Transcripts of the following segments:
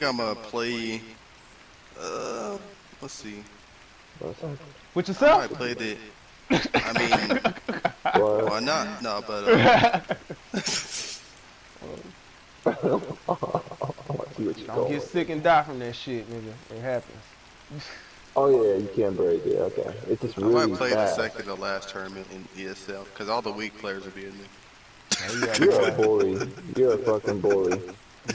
I'm gonna play. Let's see. With I yourself? might play the. I mean, why not? No, but Don't get sick and die from that shit, nigga. It happens. Oh yeah, you can't break it. Okay, it's just I might really play the fast. second to last tournament in ESL because all the weak players will be in there. Oh yeah, You're a boy. bully. You're a fucking bully.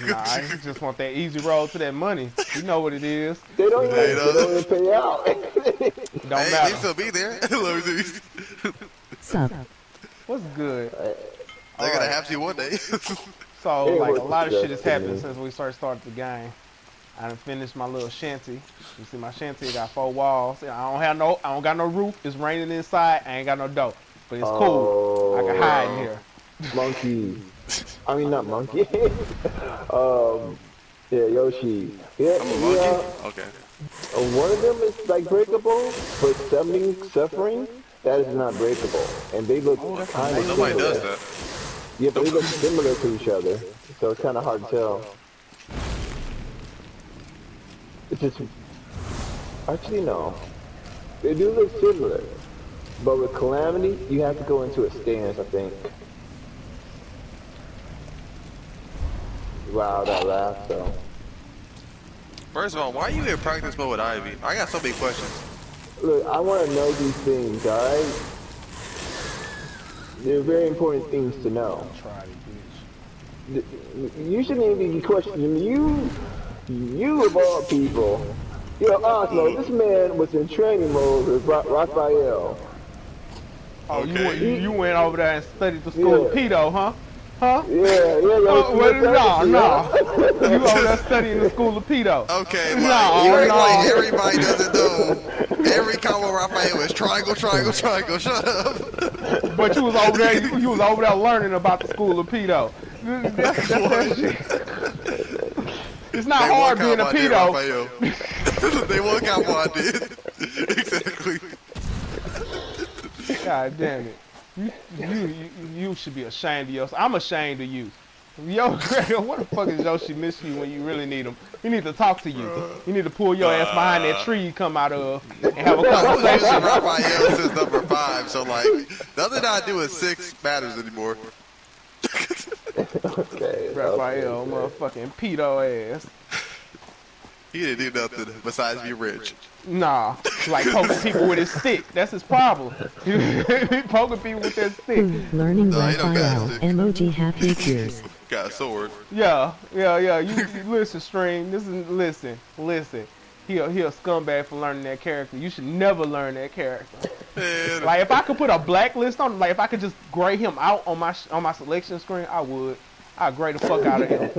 Nah, I just want that easy road to that money. You know what it is. They They know. don't even pay out. It don't Hey, they matter. still be there. Let me see. Sup? What's good? All They're gonna right. have to one day. So It like a was lot of shit has just to happened me. since we started the game. I done finished my little shanty. You see my shanty it got 4 walls. I don't got no roof. It's raining inside. I ain't got no door. But it's cool. I can hide in Oh, here. monkey. I mean, not monkey. um, yeah, Yoshi. Yeah, I'm a monkey. yeah. Okay. One of them is like breakable, but suffering, that is not breakable. And they look Oh, that's kind But of amazing. nobody does similar. that. Yeah, but they look similar to each other, so it's kind of hard to tell. It's just actually no, they do look similar, but with Calamity, you have to go into a stance, I think. Wow, that laugh though. First of all, why are you in practice mode with Ivy? I got so many questions. Look, I want to know these things, all right? They're very important things to know. Try it, bitch. You shouldn't even be questioning you of all people. Yo, Oslo, this man was in training mode with Raphael. Oh, Okay. you went over there and studied the school of Yeah, pedo, huh? Huh? yeah, Oh, Yoshi, well, what's up no, with you, no. You over there huh? studying the school of pedo. Okay, No, like no. everybody doesn't know. Every combo Raphael is triangle, triangle, triangle. Shut up. But you was over there. You was over there learning about the school of pedo. That's that What? shit. It's not They one hard being a combo I did, pedo. Raphael. They one combo I did. Exactly. God damn it. You should be ashamed of yourself. I'm ashamed of you. Yo, what the fuck is Yoshi miss you when you really need him? He need to talk to you. You need to pull your ass behind that tree you come out of and have a I was using conversation. Raphael since number 5, so like nothing I do is 6 matters anymore. Okay, Raphael, okay. motherfucking pedo ass. He didn't do nothing besides be rich. Nah, like poking people with his stick. That's his problem. He poking people with that stick. Learning No, he don't got Raphael. it. Emoji happy tears. Got a sword. Yeah. You listen, Stream. Listen. He a scumbag for learning that character. You should never learn that character. Man, Like if I could put a blacklist on him, like if I could just gray him out on my selection screen, I would. I'd gray the fuck out of him.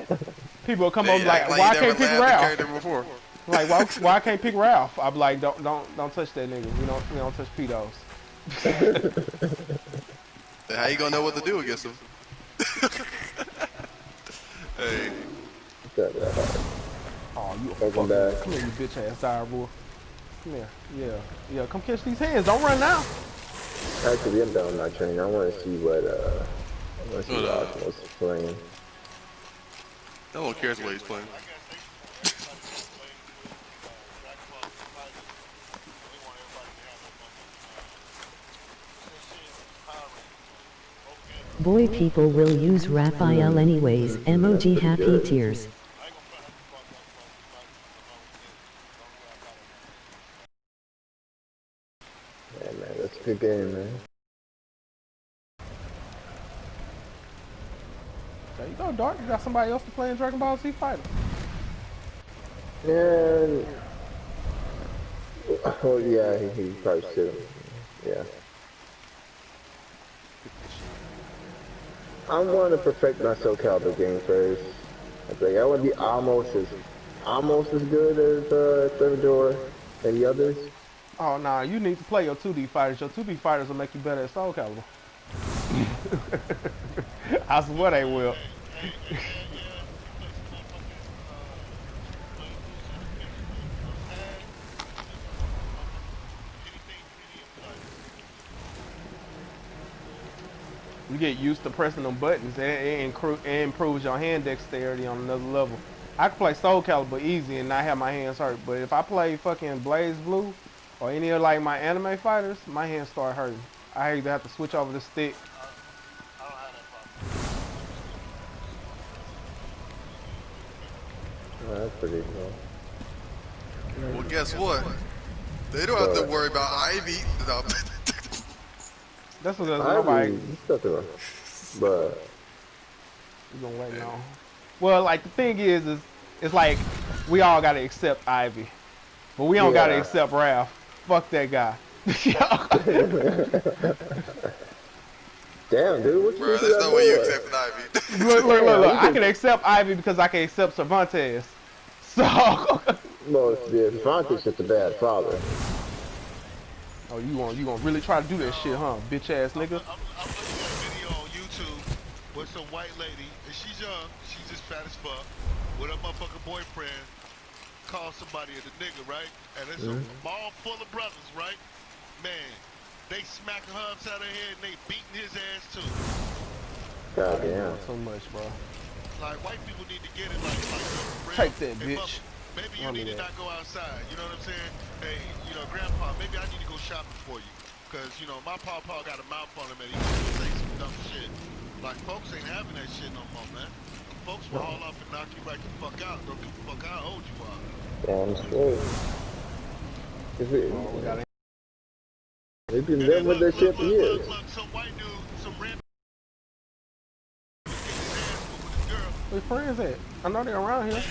People would come over like, act why I you can't never pick laughed at Ralph? character before. Like why I can't pick Ralph? I'm like, don't touch that nigga. We don't touch pedos. Then how you gonna know what to do against him? Hey, Oh, you a Welcome fucking back. come here, you bitch ass dire boy. Come here. Yeah. Come catch these hands. Don't run now. Actually, I'm done with my training. I want to see what Osmo's playing. no one cares what he's playing. Boy, people will use Raphael anyways. Emoji happy tears. Yeah, man, that's a good game, man. There you go, Dark. You got somebody else to play in Dragon Ball Z Fighter. And oh yeah, he probably should. Yeah. I want to perfect my Soul Calibur game first. I want to be almost as good as Salvador and the others. Oh nah, you need to play your 2D fighters. Your 2D fighters will make you better at Soul Calibur. I swear they will. You get used to pressing them buttons, and it improves your hand dexterity on another level. I can play Soul Calibur easy and not have my hands hurt, but if I play fucking Blaze Blue or any of like my anime fighters, my hands start hurting. I either have to switch over the stick. I don't have that problem. Oh, that's pretty cool. Well, guess what? They don't have to worry about Ivy. No. That's what nobody. But We gonna wait on. Well, like the thing is it's like we all gotta accept Ivy, but we don't gotta accept Raph. Fuck that guy. damn, dude, what you Bro, do to there's that no way you boy? accept Ivy. Look. I can accept Ivy because I can accept Cervantes. So. Well, yeah, Fonte's just a bad father. Oh, you gonna really try to do that shit, huh, bitch ass nigga? I'm looking at a video on YouTube with some white lady, and she's young, she's just fat as fuck, with her motherfucking boyfriend calls somebody a nigga, right? And it's a mall full of brothers, right? Man, they smacking her upside her head and they beating his ass too. God damn. So much, bro. Like, white people need to get it like real. Take that, Hey, bitch. Maybe you need to not go outside, you know what I'm saying? Hey, you know, Grandpa, maybe I need to go shopping for you. Because, you know, my pawpaw got a mouth on him and he can say some dumb shit. Like, folks ain't having that shit no more, man. Folks will haul off and knock you right the fuck out. Don't give a fuck how old you are. Damn straight. They've been And living with this shit for years. Look, some white dude, some random getting his ass whooped with his girl. Where friends at? I know they're around here.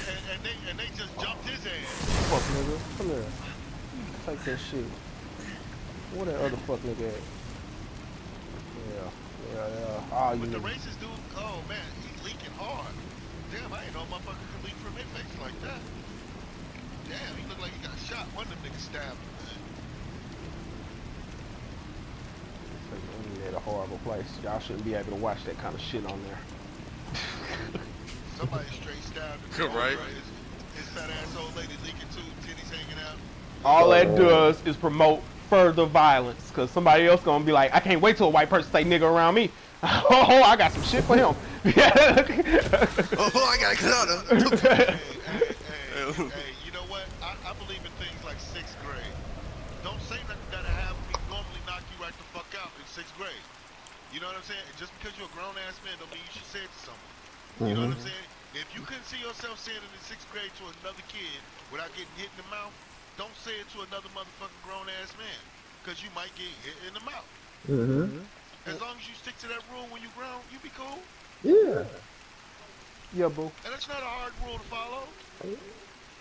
And they just jumped his ass. Fuck nigga. Come here. Take that shit. Where that other fuck nigga at? Yeah. Oh, you But the niggas. racist dude, oh man, he's leaking hard. Damn, I ain't know motherfucker could leak from his face like that. Damn, he looked like he got shot. One of them niggas stabbed him, man. Internet a horrible place. Y'all shouldn't be able to watch that kind of shit on there. Somebody straight stabbed him. Right. His fat ass old lady leaking too, titties hanging out. All that does is promote further violence, cause somebody else gonna be like, I can't wait till a white person say nigga around me. Oh, I got some shit for him. Oh, I gotta cut out of Hey, you know what? I believe in things like 6th grade. Don't say nothing that'll have me normally knock you right the fuck out in 6th grade. You know what I'm saying? Just because you're a grown ass man don't mean you should say it to someone. You know what I'm saying? If you couldn't see yourself saying it in 6th grade to another kid without getting hit in the mouth, don't say it to another motherfucking grown ass man, because you might get hit in the mouth. As long as you stick to that rule when you grown, you be cool. Yeah. Yeah, boo. And that's not a hard rule to follow.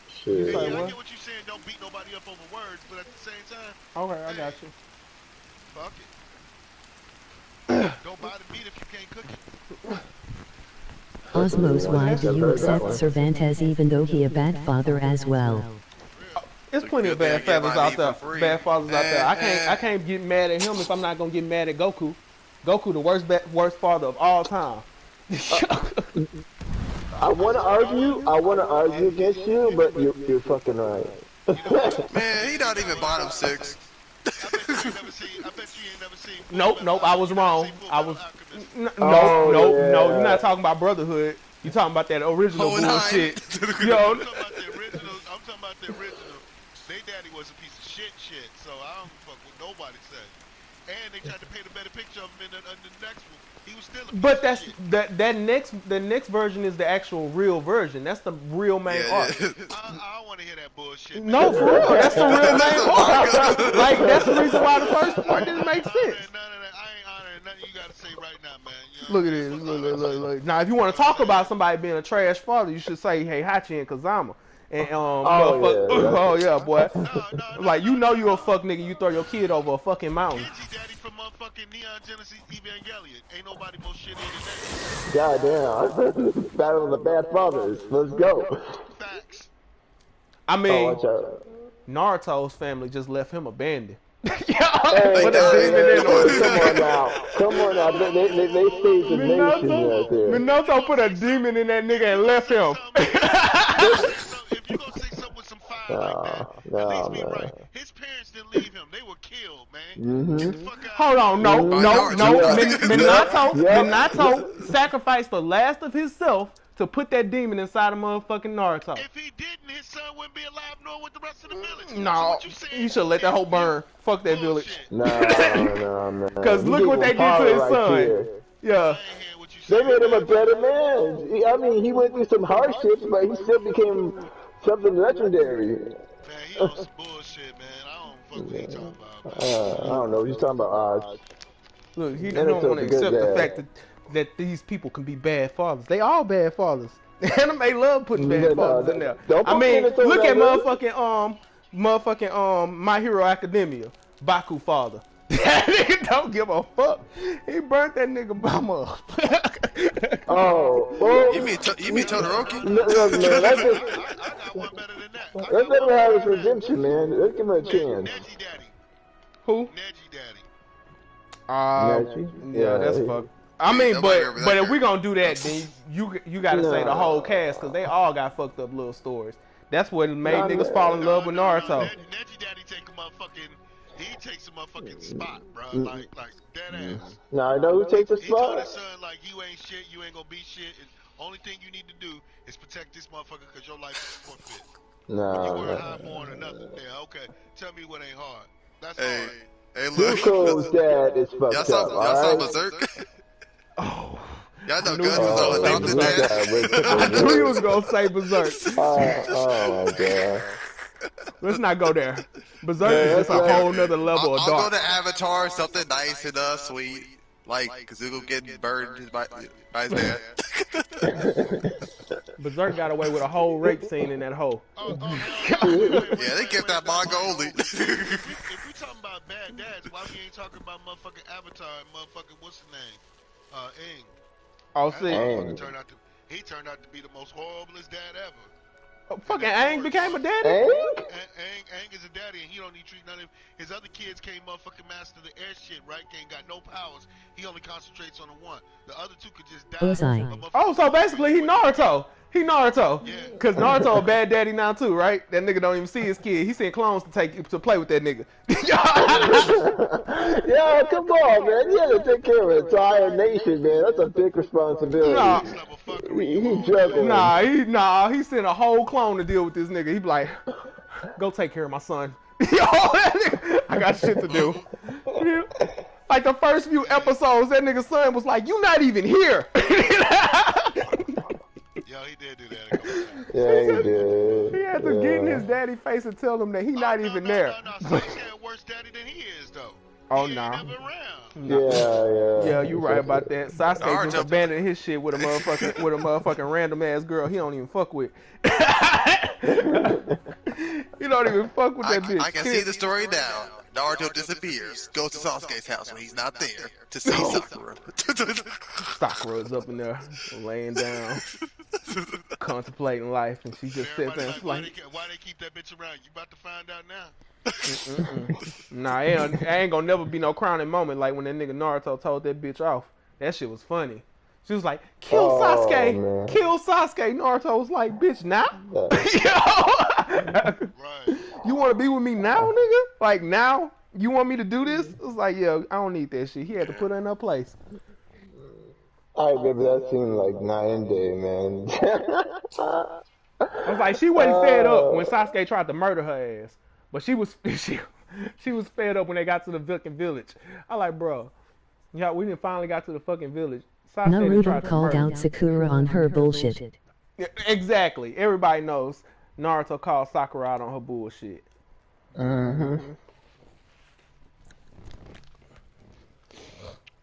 Shit. Yeah, I what? get what you're saying, don't beat nobody up over words, but at the same time, Okay, I got you. fuck it. Don't buy the meat if you can't cook it. Osmos, why do you accept Cervantes even though he a bad father as well? There's plenty of bad fathers out there. Bad fathers out there. I can't get mad at him if I'm not gonna get mad at Goku. Goku, the worst father of all time. I want to argue against you, but you're fucking right. Man, he not even bottom 6. I bet you ain't never seen. Nope, I was wrong. I was. No, yeah. You're not talking about Brotherhood. You're talking about that original bullshit. Yo, I'm talking about the original. They daddy was a piece of shit, so I don't fuck what nobody said. And they tried to paint a better picture of him in the next one. He was still a piece but of that's shit. the next version is the actual real version. That's the real main arc. I don't want to hear that bullshit. No, for real, that's the real main arc. Like that's the reason why the first part didn't make sense. I ain't honoring nothing you gotta say right now, man. You know Look at this. Look. Now, if you want to talk about somebody being a trash father, you should say, hey, Hachi and Kazama. And, boy. No, Like, you know you a fuck nigga, you throw your kid over a fucking mountain. Kenji daddy from motherfucking Neon Genesis Evangelion. Ain't nobody more shit than that. Goddamn. Battle of the Bad Fathers. Let's go. Facts. I mean, Watch out. Naruto's family just left him abandoned. Hey, Put a demon in him. come on now. They saved the nation right there. Minato put a demon in that nigga and left him. If you gonna say something with some fire like that, at least be right. His parents didn't leave him; they were killed, man. Get the fuck out. Hold on, no. Yeah. Minato sacrificed the last of himself to put that demon inside of motherfucking Naruto. If he didn't, his son wouldn't be alive nor with the rest of the village. So No, what you saying? you should let that whole burn. Fuck that village. Bullshit. No, man. Cause look what they did to his son. Yeah. I ain't hear what you They said. made him a better man. I mean, he went through some hardships, but he still became something legendary. Man, he on some bullshit, man. I don't fuck what he talking about, man. I don't know what he's talking about. Look, he Naruto's don't want to a good accept the dad. fact that these people can be bad fathers. They all bad fathers. Anime love putting bad fathers in there. Don't I put mean, Naruto look at that motherfucking My Hero Academia, Baku father. That nigga don't give a fuck. He burnt that nigga bum up. Oh, well, You mean Todoroki? look, man, let's I got one better than that. let him have his redemption, man. Let's give him a chance. Neji Daddy. Who? Neji Daddy. Neji? Yeah, that's Yeah. fuck. I mean, Nobody but remember that if we character. gonna do that, then you gotta say the whole cast, cause they all got fucked up little stories. That's what made Nah, niggas fall in love with Naruto. Neji Daddy take a motherfucking. He takes a motherfucking spot, bro. Like dead ass. Now I know who takes the He told his spot. son, like, you ain't shit, you ain't gonna be shit, and only thing you need to do is protect this motherfucker because your life is forfeit. You were Nah. high born or nothing. Yeah, okay. Tell me what ain't hard. That's Hey, hard. hey, look. Zuko's dad is Y'all fucked saw, up, y'all saw alright? Berserk? Oh, Y'all know I knew Guns you was was all gonna adopted say dad. I knew you was gonna say Berserk. Oh my god. Let's not go there. Berserk is just a whole nother level of I'll go dark. to Avatar, something nice and sweet. Like Kazuko getting burned by his dad. Berserk got away with a whole rape scene in that hole. Yeah, they kept that manga only. If we talking about bad dads, why we ain't talking about motherfucking Avatar and motherfucking what's his name? Aang. Oh, That see, motherfucker turned out to be the most horriblest dad ever. fucking Aang became a daddy. Hey? Aang is a daddy, and he don't need treat none of his other kids. Can't motherfucking master the air shit, right? Ain't got no powers. He only concentrates on the one. The other two could just die. Ozai. Oh, so basically he Naruto. He Naruto. Yeah. Cause Naruto a bad daddy now too, right? That nigga don't even see his kid. He sent clones to play with that nigga. Yeah, come on, man. You had to take care of an entire nation, man. That's a big responsibility. Nah. Next level fuckery. He juggling. He sent a whole clone to deal with this nigga. He be like, go take care of my son. Yo, I got shit to do. Like the first few episodes, that nigga's son was like, you not even here. Yo, he did do that a couple times. Yeah, he did. He had to get in his daddy face and tell him that he not even there. No. Sasuke a worse daddy than he is, though. Oh, he nah. ain't never around. Yeah. Yeah, you right about that. Sasuke just Naruto. abandoned his shit with a motherfucking random ass girl he don't even fuck with. He don't even fuck with that bitch. I can see the story now. Naruto disappears, goes to Sasuke's house when he's not there to see Sakura. Sakura's up in there laying down, contemplating life, and she just sits there and Everybody like, why they keep that bitch around? You about to find out now. nah, ain't gonna never be no crowning moment like when that nigga Naruto told that bitch off. That shit was funny. She was like, kill Sasuke, man. kill Sasuke. Naruto was like, bitch, now? Right. You want to be with me now, nigga? Like, now? You want me to do this? It was like, yo, I don't need that shit. He had to put her in her place. I remember that scene like night and day, man. I was like, she wasn't fed up when Sasuke tried to murder her ass. But she was she was fed up when they got to the fucking village. I like, bro, yeah, we didn't finally got to the fucking village. Sasuke done Naruto tried to called murder out Sakura on her bullshit. Yeah, exactly. Everybody knows Naruto called Sakura out on her bullshit. Mm-hmm.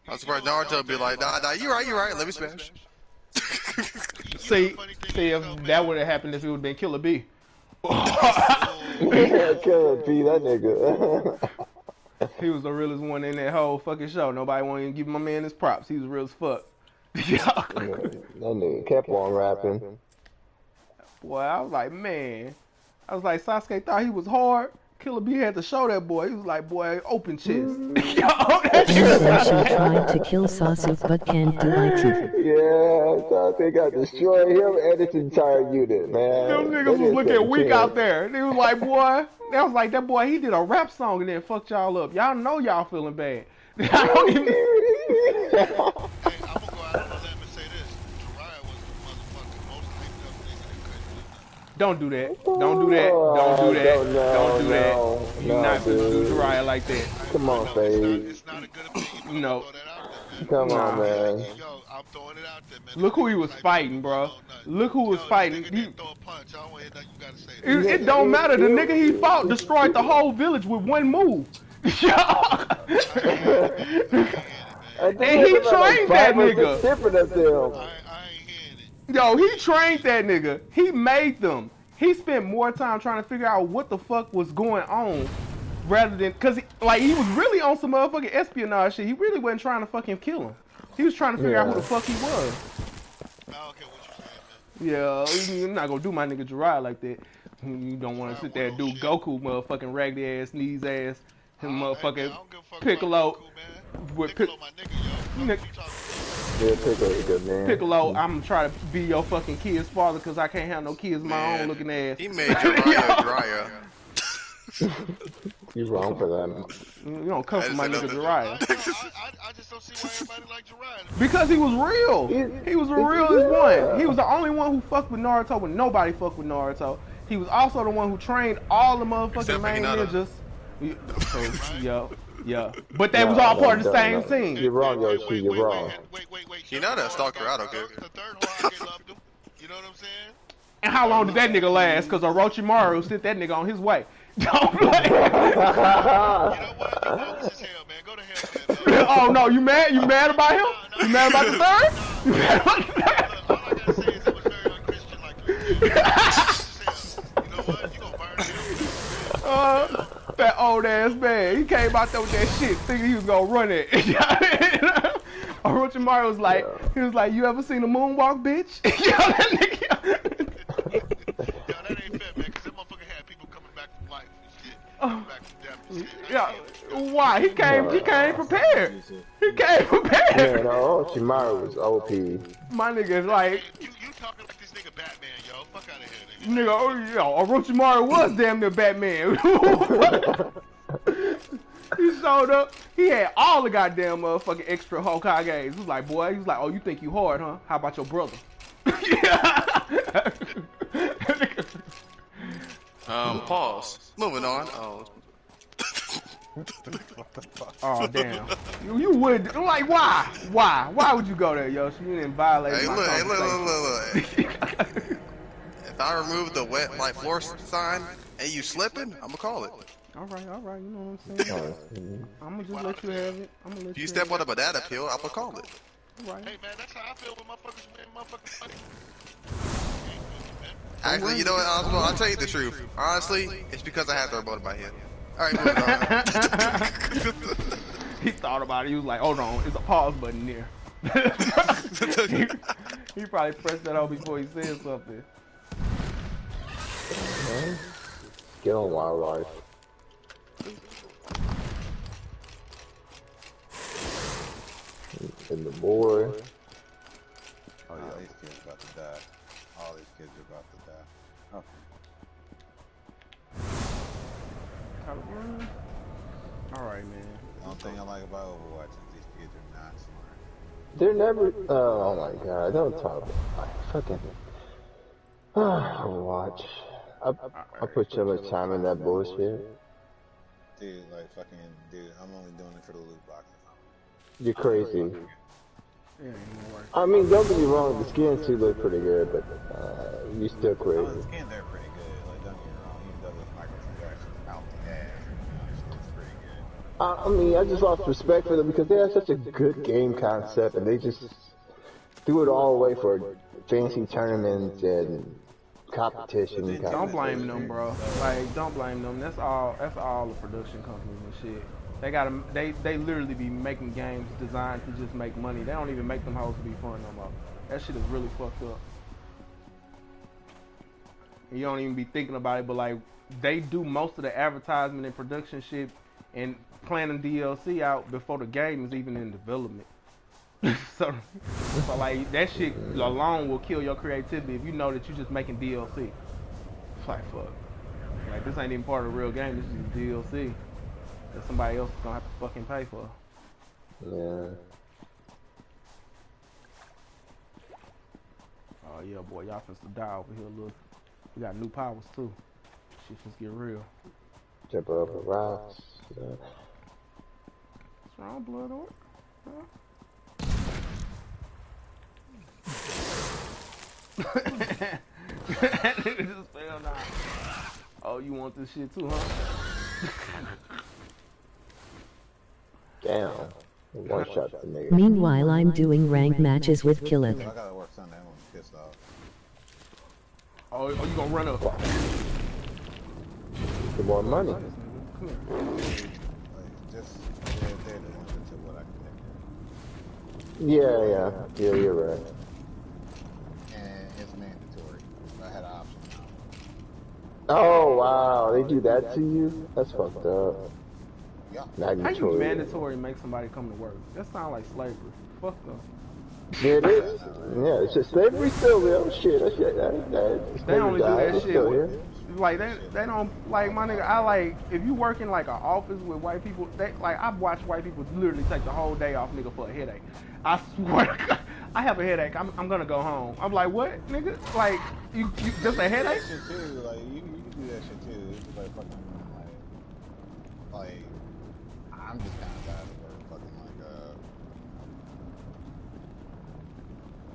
I'm surprised Naruto would be like, nah, you right, let me smash. See, if that would have happened if it would have been Killer B. Yeah, Killer B, that nigga. He was the realest one in that whole fucking show. Nobody wanted to give my man his props. He was real as fuck. That nigga kept on rapping. Boy, I was like, man. I was like, Sasuke thought he was hard. Killer B had to show that boy. He was like, boy, open chest. Yo, that shit was Sasuke tried to kill Sasuke but can't do it. Yeah, so they got destroyed him and his entire unit, man. Them niggas was looking weak out there. They was like, boy, that was like, that boy, he did a rap song and then fucked y'all up. Y'all know y'all feeling bad. I don't even... Hey, I'm gonna go out on a limb and say this. Jiraiya was the motherfucking Don't do that. Don't do that. Don't do that. Don't do that. You no, not finna do dude. Jiraiya like that. Come on, Fade. It's not a good opinion, but I'm gonna No. throw that out there, man. Come on, Nah. man. Yo, I'm throwing it out there, man. This Look who he nigga was type shit fighting, was bro. on nothing. Look who was Yo, this fighting. nigga didn't throw a punch. I don't want to hear nothing you gotta say. It don't matter. The nigga he fought destroyed the whole village with one move. And he trained that nigga. Different of them. I ain't hearing it. Yo, he trained that nigga. He made them. He spent more time trying to figure out what the fuck was going on rather than, cause he was really on some motherfucking espionage shit. He really wasn't trying to fucking kill him. He was trying to figure out who the fuck he was. I don't care what you saying, man. Yeah, you're not gonna do my nigga Jiraiya like that. You don't want to sit there and do Goku motherfucking raggedy ass, knees ass, him motherfucking Piccolo. With Piccolo, my nigga, yo. What you talking Yeah, Piccolo is good, man. Piccolo, I'm trying to be your fucking kid's father because I can't have no kids of my own looking ass. He made Jiraiya. You wrong for that. You don't come from my nigga Jiraiya. I just don't see why everybody like Jiraiya. Because he was real. He was the realest one. He was the only one who fucked with Naruto when nobody fucked with Naruto. He was also the one who trained all the motherfucking main ninjas. Yeah. But they was all part of the same team. You're wrong, Yoshi. You're wrong. Wait. Hinata stalked her out, okay? The third Hokage loved him. You know what I'm saying? And how long did that nigga last? Because Orochimaru sent that nigga on his way. Don't play. You know what? You bogus as hell, man. Go to hell, man. Oh no, you mad? You mad about him? You mad about the third? You mad about the third? All I gotta say is it was very unchristian like you. You know what? You gonna burn him. That old ass man. He came out there with that shit thinking he was gonna run it. Orochimaru was like, he was like, you ever seen a moonwalk, bitch? That ain't fair, man, because that motherfucker had people coming back from life and shit. Coming back from death and shit. Yeah, why? He came prepared. He came prepared. Man, Orochimaru was OP. My nigga's like, You talking like this nigga Batman, yo. Fuck out of here, nigga, Orochimaru was damn near Batman. He showed up. He had all the goddamn motherfucking extra Hokages. He was like, boy, he was like, oh, you think you hard, huh? How about your brother? Pause. Moving on. Oh damn. You would like why? Why would you go there, Yoshi? You didn't violate my Look. If I remove the wet like floor sign and you slipping, I'm gonna call it. All right, you know what I'm saying? I'm gonna just let you have it. I'm gonna let If you step on a banana peel, I'm gonna call it. All right. Hey, man, that's how I feel when motherfuckers win motherfucking money. Actually, you know what? I'll tell you the truth. Honestly, it's because I had to remote in my head. Alright, moving on. He thought about it. He was like, hold on, it's a pause button there. he probably pressed that out before he said something. Get on wildlife. And the boy. Oh yeah, these kids about to die. All these kids are about to die. Okay. Alright, man. The only thing I like about Overwatch is these kids are not smart. They're never. Oh my god! Don't talk. Fucking. Overwatch. I put so much time in that bullshit. Dude, like fucking, dude, I'm only doing it for the loot boxes. You're crazy. Yeah, ain't gonna work. I mean, don't get me wrong. The skins do look pretty good, but you still Oh, crazy. the skins are pretty good. Like, don't get me wrong, even though those microtransactions out the ass, it's pretty good. I mean, I just lost respect for them because they have such a good game concept, and they just do it all away for fancy tournaments and competition. Don't blame them, bro. Like, don't blame them. That's all the production companies and shit. They literally be making games designed to just make money. They don't even make them hoes to be fun no more. That shit is really fucked up. And you don't even be thinking about it, but like, they do most of the advertisement and production shit and planning DLC out before the game is even in development. so like, that shit alone will kill your creativity if you know that you're just making DLC. It's like, fuck. Like, this ain't even part of the real game, this is just DLC that somebody else is gonna have to fucking pay for. Yeah. Oh yeah, boy, y'all finna die over here, look. You got new powers too. Shit just get real. Jump over rocks. What's wrong, blood orc? That nigga just fell down. Oh, you want this shit too, huh? Damn. One shot the nigga. Meanwhile, I'm doing ranked matches with Killeth. I gotta work Sunday. I'm pissed off. Oh, you gonna run up? Get more money. Come here. Like, just they're limited to what I can Yeah, you're right. do. And it's mandatory. I had an option now. Oh, wow. They do that to you? That's fucked up. Yeah. How you Mandatory. mandatory make somebody come to work? That sound like slavery. Fuck them. Yeah, it is. Yeah, it's just slavery still real. Shit, that They only do that shit still here. with, like they don't like my nigga. I like if you work in like an office with white people. They like I've watched white people literally take the whole day off, nigga, for a headache. I swear to God, I have a headache. I'm gonna go home. I'm like, what, nigga? Like you just a headache? Shit too. Like you can do that shit too. It's just like fucking like I'm just kind of tired of fucking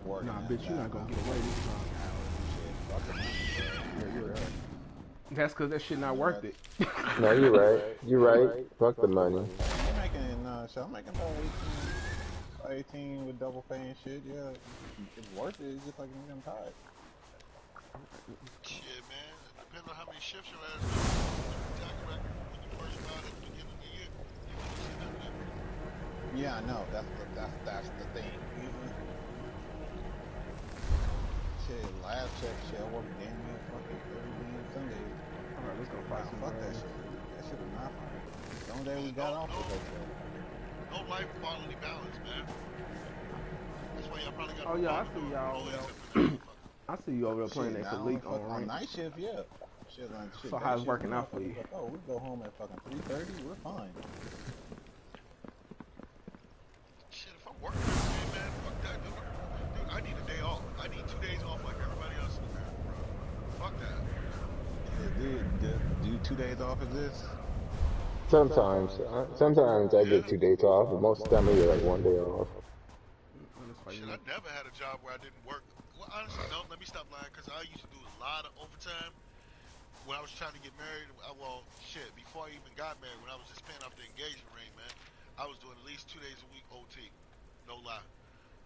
working. Nah, bitch, you're not gonna get away this time. Yeah, you're right. That's cause that shit not worth it. No, you're right. You're right. Fuck the money. I'm making so I'm making about 18 with double pay and shit. Yeah, it's worth it. It's just like I'm tired. Shit, man. It depends on how many shifts your ass do. Tax record when you first started at the beginning of the year. You can see that different. Yeah, I know. That's the thing. Shit, last check, shit, I worked damn near fucking every damn Sunday. Alright, let's go fight some Fuck that guys. shit. That shit was not fun. The only day we got off was that shit. No life quality balance, man. That's why y'all probably got. Oh yeah, I see y'all. I see you over there playing that Shit, leak now, on on rank. night shift, yeah. Shit, like, shit, So day how's shift, working we out for you? like, oh, we go home at fucking 3:30, we're fine. Shit, if I'm working every day, man, fuck that, dude. Dude, I need a day off. I need 2 days off like everybody else in America, bro. Fuck that. Yeah, do 2 days off of this? Sometimes I get 2 days off, but most of the time I get like 1 day off. Shit, I never had a job where I didn't work. Well, honestly, no, let me stop lying, because I used to do a lot of overtime when I was trying to get married. Well, shit, before I even got married, when I was just paying off the engagement ring, man, I was doing at least 2 days a week OT. No lie.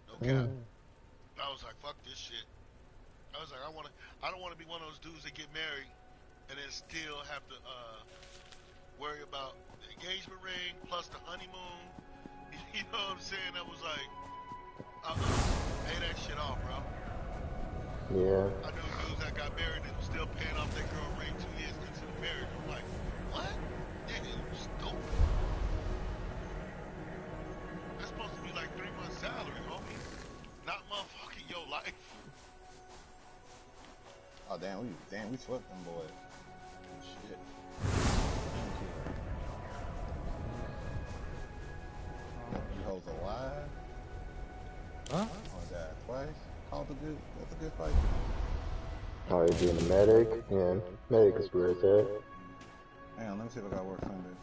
No cap. I was like, fuck this shit. I was like, I don't want to be one of those dudes that get married and then still have to worry about the engagement ring plus the honeymoon. You know what I'm saying? I was like, pay that shit off, bro. Yeah. I know dudes that got married and still paying off their girl ring 2 years into the marriage. I'm like, what? Nigga, you stupid. That's supposed to be like 3 months salary, homie. Not motherfucking your life. Oh, damn, we swept them boys. Shit. You hoes alive? Huh? Oh, God, twice? That's a good fight. Oh, you're doing a medic? Yeah, medic is where it's at. Hang on, let me see if I got work Sunday.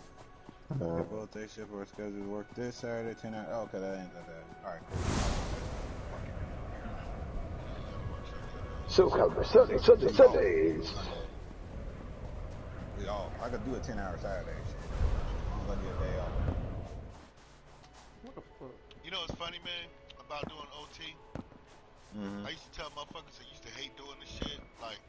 Both day shift work schedule work this Saturday, 10 hours. Oh, okay, that ain't that bad. Alright, cool. So cover Sundays. I could do a 10-hour Saturday shit. I'm gonna get a day off. What the fuck? You know what's funny, man, about doing OT? Mm-hmm. I used to tell motherfuckers that used to hate doing this shit, like,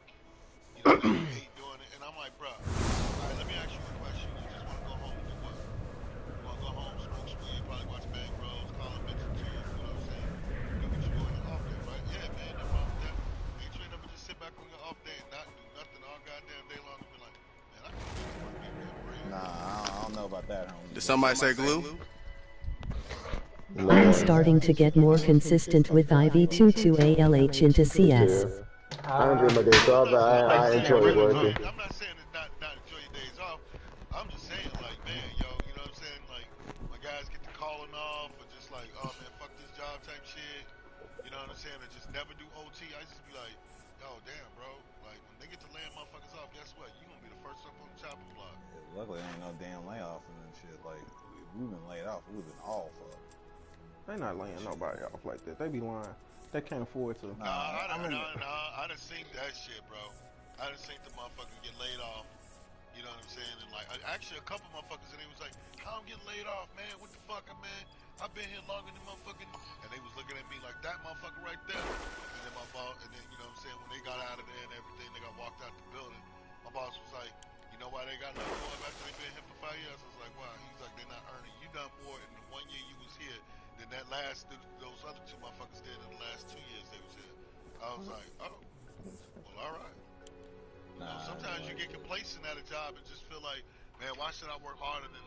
you know, they hate doing it, and I'm like, bro, alright, let me ask you a question. You just want to go home and do what? You want to go home, smoke some weed, probably watch Bang Bros, call a bitch or two, you know what I'm saying? Do what you do on your off day, right? Yeah, man, no problem with that. Ain't you ain't never just sit back on your off day and not do nothing all goddamn day long and be like, man, I can do this work, get that bread. Nah, I don't know about that, homie. Did somebody say glue? I'm starting to get more consistent with IV22ALH into CS. I enjoy my days off, but I enjoy working. I'm not saying it's not enjoy your days off. I'm just saying, like, man, yo, you know what I'm saying? Like, my guys get to calling off or just like, oh man, fuck this job type shit. You know what I'm saying? Or just never do OT. I just be like, oh damn, bro. Like, when they get to land guess what? You gonna be the first up on the chopping block. Yeah, luckily, ain't no damn layoffs and then shit. Like, if we've been laid off, we've been all fucked. They not laying nobody off like that. They be lying. They can't afford to. Nah, I mean, I done seen that shit, bro. I done seen the motherfuckers get laid off. You know what I'm saying? And like, actually, a couple motherfuckers, and they was like, "How I'm getting laid off, man? What the fuck, man? I've been here longer than motherfucking." And they was looking at me like that motherfucker right there. And then my boss, and then you know what I'm saying? When they got out of there and everything, they got walked out the building. My boss was like, "You know why they got let go of after they been here for 5 years?" I was like, "Why?" He's like, "They're not earning. You done more in the 1 year you was here than that last those other two motherfuckers did in the last 2 years they was here." I was like, "Oh, well, all right." You know, sometimes you get complacent at a job and just feel like, man, why should I work harder than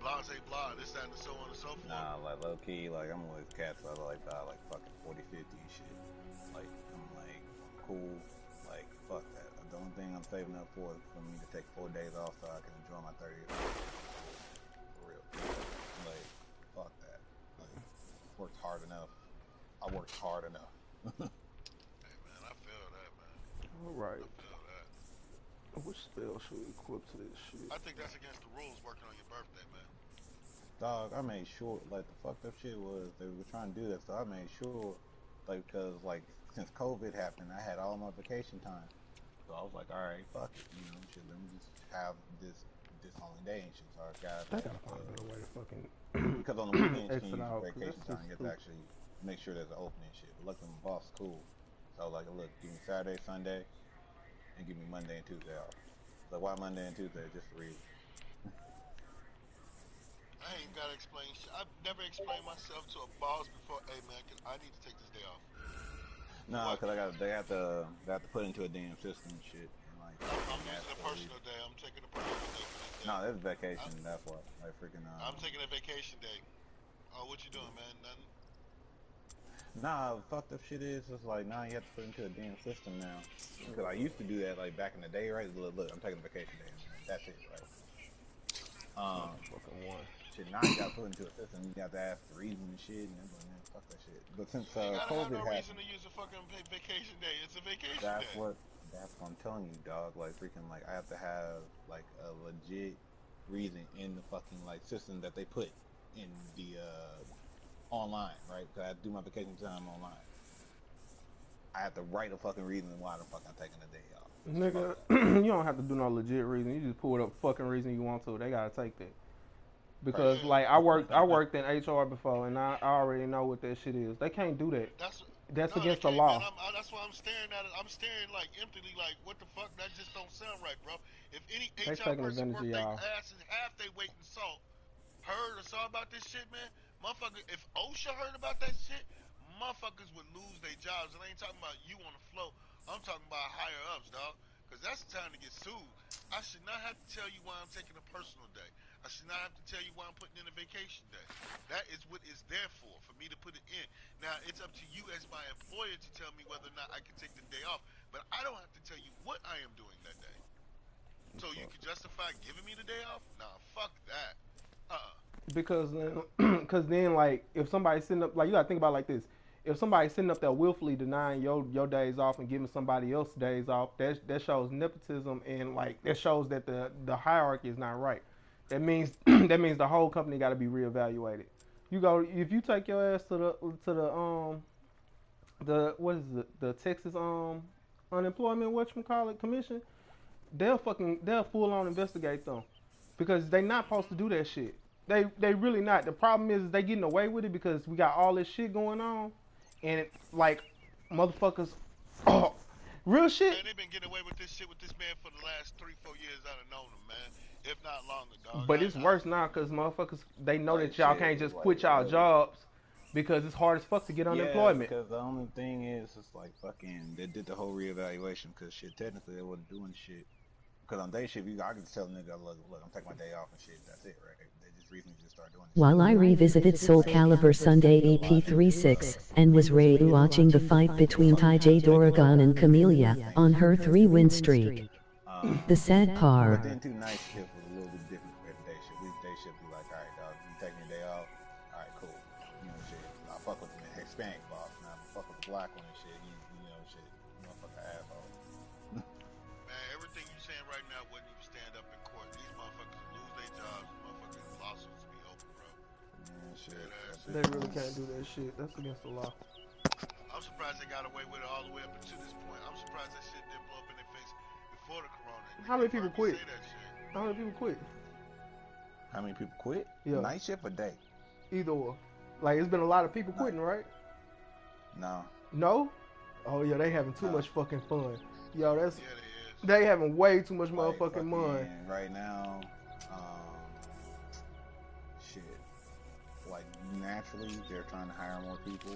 blah, say blah, this, that, and so on and so forth. nah, like low key, like I'm always cats. I like die like fucking 40, 50 and shit. Like I'm like cool. Like fuck that. The only thing I'm saving up for is for me to take 4 days off so I can enjoy my 30th. For real. Like fuck that. Like worked hard enough. I worked hard enough. Hey man, I feel that, man. All right. I feel that. Which spell should we equip to this shit? I think that's against the rules working on your birthday, man. Dog, I made sure, like, the fucked up shit was they were trying to do that, so I made sure, like, because, like, since COVID happened, I had all my vacation time. So I was like, alright, fuck it, you know, shit, let me just have this only day and shit. So I got, They gotta find a better way to fucking because on the weekends you can exit use out. your 'Cause vacation that's time, just you have to stupid. actually make sure there's an opening and shit. But luckily my boss is cool. So, like, look, give me Saturday, Sunday, and give me Monday and Tuesday off. So why Monday and Tuesday? Just for reason. I ain't gotta explain shit. I've never explained myself to a boss before. Hey man, I need to take this day off. For No, what? because they have to put into a damn system and shit. And, like, I'm that's using a for a reason. personal day. I'm taking a personal day for this day. No, this is I, vacation. That's why. Like freaking. I'm taking a vacation day. Oh, what you doing, man? Nothing. Nah, fucked up shit is just like now you have to put into a damn system now. Because I used to do that like back in the day, right? Look, I'm taking a vacation day. And that's it, right? Fucking one. Shit. Now you got to put into a system. You got to ask the reason and shit. And it's like, man, fuck that shit. But since You ain't gotta have COVID no reason happened, to use a fucking vacation day. It's a vacation that's day. what that's what I'm telling you, dog. Like freaking, like I have to have like a legit reason in the fucking like system that they put in the online, right? Because I have to do my vacation time online. I have to write a fucking reason why the fuck I'm taking a day off. Nigga, you don't have to do no legit reason. You just pull up fucking reason you want to. They gotta take that. Because Yeah, like I worked in HR before, and I already know what that shit is. They can't do that. that's That's no, they against the can't, man. law. That's why I'm staring at it. I'm staring like emptily, like what the fuck? That just don't sound right, bro. If any They HR taking person advantage of worth their y'all. ass in half they weight in salt, heard or saw about this shit, man, motherfucker. If OSHA heard about that shit, motherfuckers would lose their jobs. And I ain't talking about you on the floor. I'm talking about higher ups, dog. Cause that's the time to get sued. I should not have to tell you why I'm taking a personal day. I should not have to tell you why I'm putting in a vacation day. That is what it's there for me to put it in. Now, it's up to you as my employer to tell me whether or not I can take the day off. But I don't have to tell you what I am doing that day. So you can justify giving me the day off? Nah, fuck that. Uh-uh. Because cause then like if somebody's sitting up like you gotta think about it like this. If somebody's sitting up there willfully denying your days off and giving somebody else days off, that shows nepotism and like that shows that the hierarchy is not right. That means that means the whole company got to be reevaluated. You go if you take your ass to the what is it the Texas unemployment whatchamacallit commission, they'll full on investigate them because they not supposed to do that shit. They really not. The problem is they getting away with it because we got all this shit going on, and like motherfuckers, oh, real shit. Man, they've been getting away with this shit with this man for the last 3, 4 years I've known him, man. If not longer, dog. But it's worse now because motherfuckers they know Like that y'all shit, can't just like quit y'all really. jobs because it's hard as fuck to get Yeah, unemployment. because the only thing is, it's like fucking. They did the whole reevaluation because shit. Technically, they wasn't doing shit. Because on day shift, I can just tell the nigga, look, I'm taking my day off and shit. That's it, right? They just recently just started doing this shit. While I revisited Soul Calibur Sunday EP36 and was watching the fight between Ty J. Doragon and Camellia on her 3-win streak. The sad But part. then too, night shift was a little bit different compared to day shift. We day shift be like, all right, dog, you taking your day off? All right, cool. You know shit. I fuck with the Hispanic boss, now I fuck with the black one and shit. You know shit. Motherfucker asshole. Man, everything you saying right shit. They really can't do that shit. That's against the law. I'm surprised they got away with it all the way up until this point. I'm surprised that shit didn't blow up in their face before the corona. How many people quit? Say that shit. How many people quit? How many people quit? Yeah. Night shift or day? Either or. Like, it's been a lot of people quitting, right? No. No? Oh, yeah, they having too much fucking fun. Yo, that's... Yeah, they having way too much like motherfucking money. Right now, shit. Like, naturally, they're trying to hire more people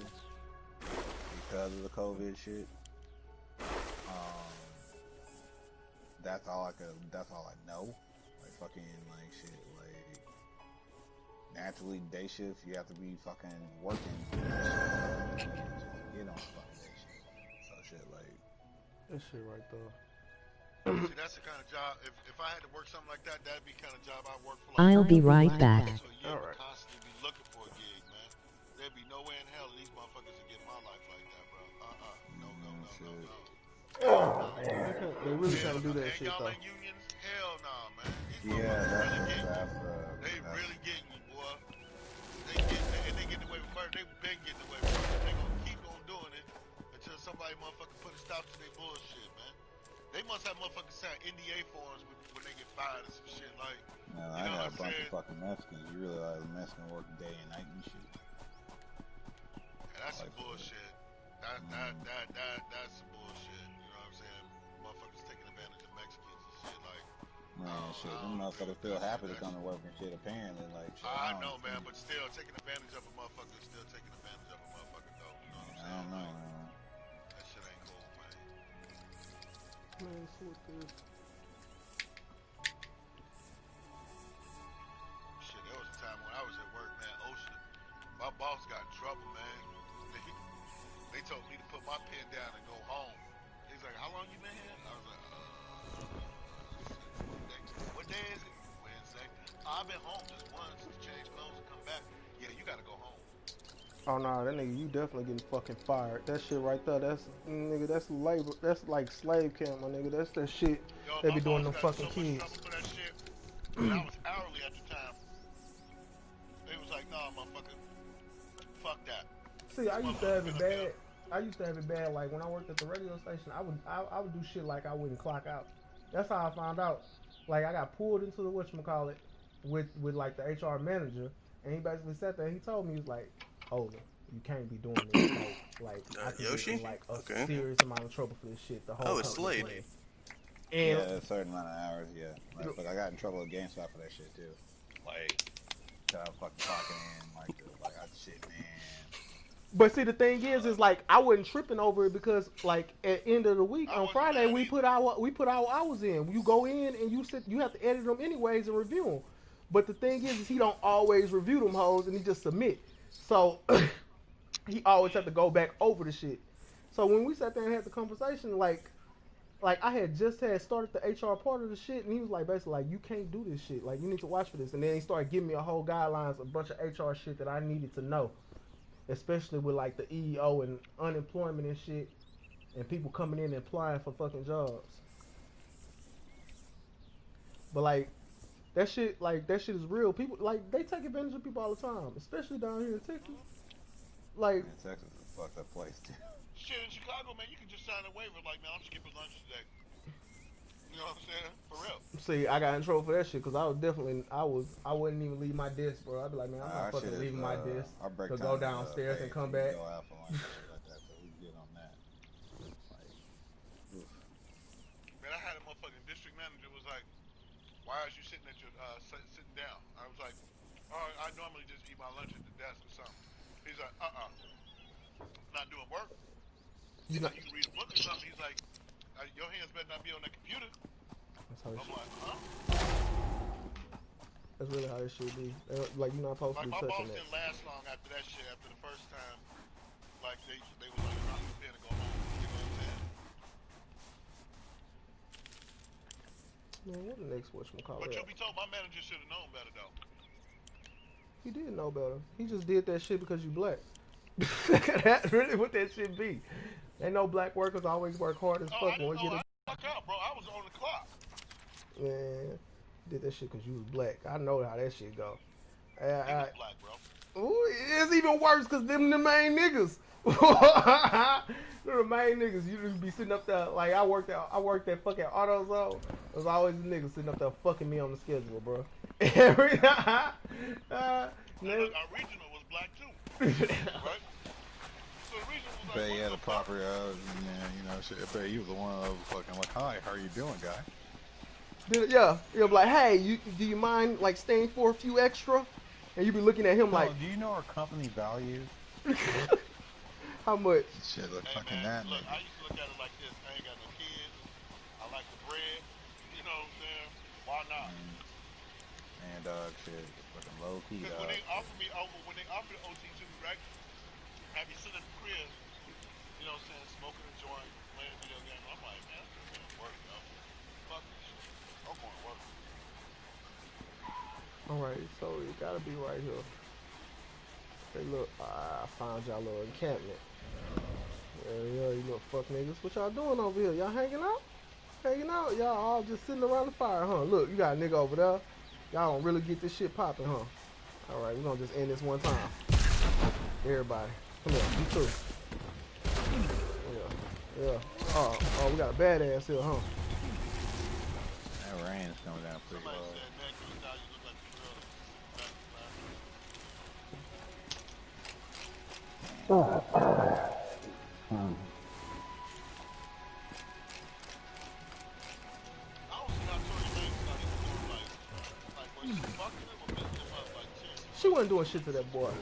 because of the COVID shit. That's all I know. Like, fucking, like, shit, like, naturally, day shift, you have to be fucking working. You can't just get on fucking day shift. So, shit, like... That shit right there. See, that's the kind of job, if I had to work something like that, that'd be the kind of job I work for. Like, I'll be right back. So you would constantly be looking for a gig, man. There'd be no way in hell these motherfuckers would get my life like that, bro. No. They really can't do that shit, y'all though. in unions? Hell nah, man. They really getting you, boy. They getting away with murder. They've been getting away with murder. They gonna keep on doing it until somebody motherfucking put a stop to their bullshit, man. They must have motherfuckers sign NDA forms when they get fired and some shit like. No, I got a bunch of fucking Mexicans. You realize Mexicans work day and night and shit. Yeah, that's some bullshit. That's some bullshit. You know what I'm saying? Motherfuckers taking advantage of Mexicans and shit like. Man, shit, them motherfuckers feel happy to come to work and shit. Apparently, like. Shit, I know, man, but still taking advantage of a motherfucker is still taking advantage of a motherfucker, though. You know what I'm saying? I don't know, like, man. that shit ain't cool, man. Man, so what this? Shit, there was a time when I was at work, man. Ocean, my boss got in trouble, man. They told me to put my pen down and go home. He's like, "How long you been here?" I was like, "What day is it?" Wednesday. I've been home just once to change clothes and come back. Yeah, you gotta go home. Oh, nah, that nigga, you definitely getting fucking fired. That shit right there, that's, nigga, that's labor. That's like slave camp, my nigga. That's that shit they be doing them fucking kids. For that shit. And I was hourly at the time. They was like, "Nah, motherfucker, fuck that." See, I used to have it bad. I used to have it bad. Like when I worked at the radio station, I would do shit like I wouldn't clock out. That's how I found out. Like I got pulled into the whatchamacallit with like the HR manager, and he basically sat there. And he told me, he was like, "Oh, you can't be doing this. Like I could get in like a serious amount of trouble for this shit." The whole it's Slade. And yeah, a certain amount of hours, yeah. Like, but I got in trouble at GameStop for that shit too. Like, I fucking clocking in, like shit, man. But see, the thing is like I wasn't tripping over it because like at end of the week on Friday we put our hours in. You go in and you have to edit them anyways and review them. But the thing is he don't always review them hoes and he just submit. So he always have to go back over the shit. So when we sat there and had the conversation, like I had just started the HR part of the shit, and he was like basically like, you can't do this shit. Like you need to watch for this. And then he started giving me a whole guidelines, a bunch of HR shit that I needed to know. Especially with like the EEO and unemployment and shit, and people coming in and applying for fucking jobs. But like that shit is real. People like they take advantage of people all the time, especially down here in Texas. Like Texas is a fucked up place too. Shit in Chicago, man, you can just sign a waiver like, "Man, I'm skipping lunch today." You know what I'm saying? For real. See, I got in trouble for that shit because I wouldn't even leave my desk, bro. I'd be like, man, I'm not fucking leaving my desk to go downstairs and come back. Go out for lunch like that, so we get on that. Like, man, I had a motherfucking district manager was like, "Why are you sitting at your sitting down?" I was like, "Oh, I normally just eat my lunch at the desk or something." He's like, "Not doing work. You can read a book or something." He's like, "Your hands better not be on that computer." That's how I'm like, "Huh?" That's really how it should be. Like you're not supposed to be touching that. My boss didn't last long after that shit. After the first time, like they was like, "I'm prepared to go home." You know what I'm saying? Man, what the next whatchamacallit? But you'll be told, my manager should have known better though. He did know better. He just did that shit because you black. That's really what that shit be. They know black workers always work hard as fuck when we get a... Fuck out, bro. I was on the clock. Man, did that shit because you was black. I know how that shit go. He was black, bro. Ooh, it's even worse because them the main niggas. They're the main niggas. You just be sitting up there like I worked at fucking AutoZone. There's always a nigga sitting up there fucking me on the schedule, bro. Every time. And look, our regional was black too, right? So the regional was like, But what yeah, the the fuck? proper, man, you know, shit. But he was the one that was fucking like, hi, how are you doing, guy? Yeah, you'll be like, hey, do you mind like staying for a few extra? And you be looking at him No, like, do you know our company values? how much? Shit, look Hey fucking man, that look, I nigga. used to look at it like this. I ain't got no kids. I like the bread. You know what I'm saying? Why not? Man, dog, shit, fucking low key, Because when dog. they offer me over, when they offer the OT to me, right? I be sitting at the crib, you know what I'm saying, smoking a joint, playing video games. I'm like, man, I'm going to work, yo. Fuck this shit. I'm going to work. All right, so it gotta be right here. Hey, look, I found y'all little encampment. Yeah, you little fuck niggas. What y'all doing over here? Y'all hanging out? Hanging out? Y'all all just sitting around the fire, huh? Look, you got a nigga over there. Y'all don't really get this shit popping, huh? All right, we're gonna just end this one time. Everybody, come here, you too. Yeah. Oh, we got a badass here, huh? That rain is coming down pretty Somebody hard. said, man, can you tell you look like the girl that was sitting back in the bathroom? I don't see how Tory Lanez not even doing like, was she fucking him or beating him up? Like, seriously. She wasn't doing shit to that boy.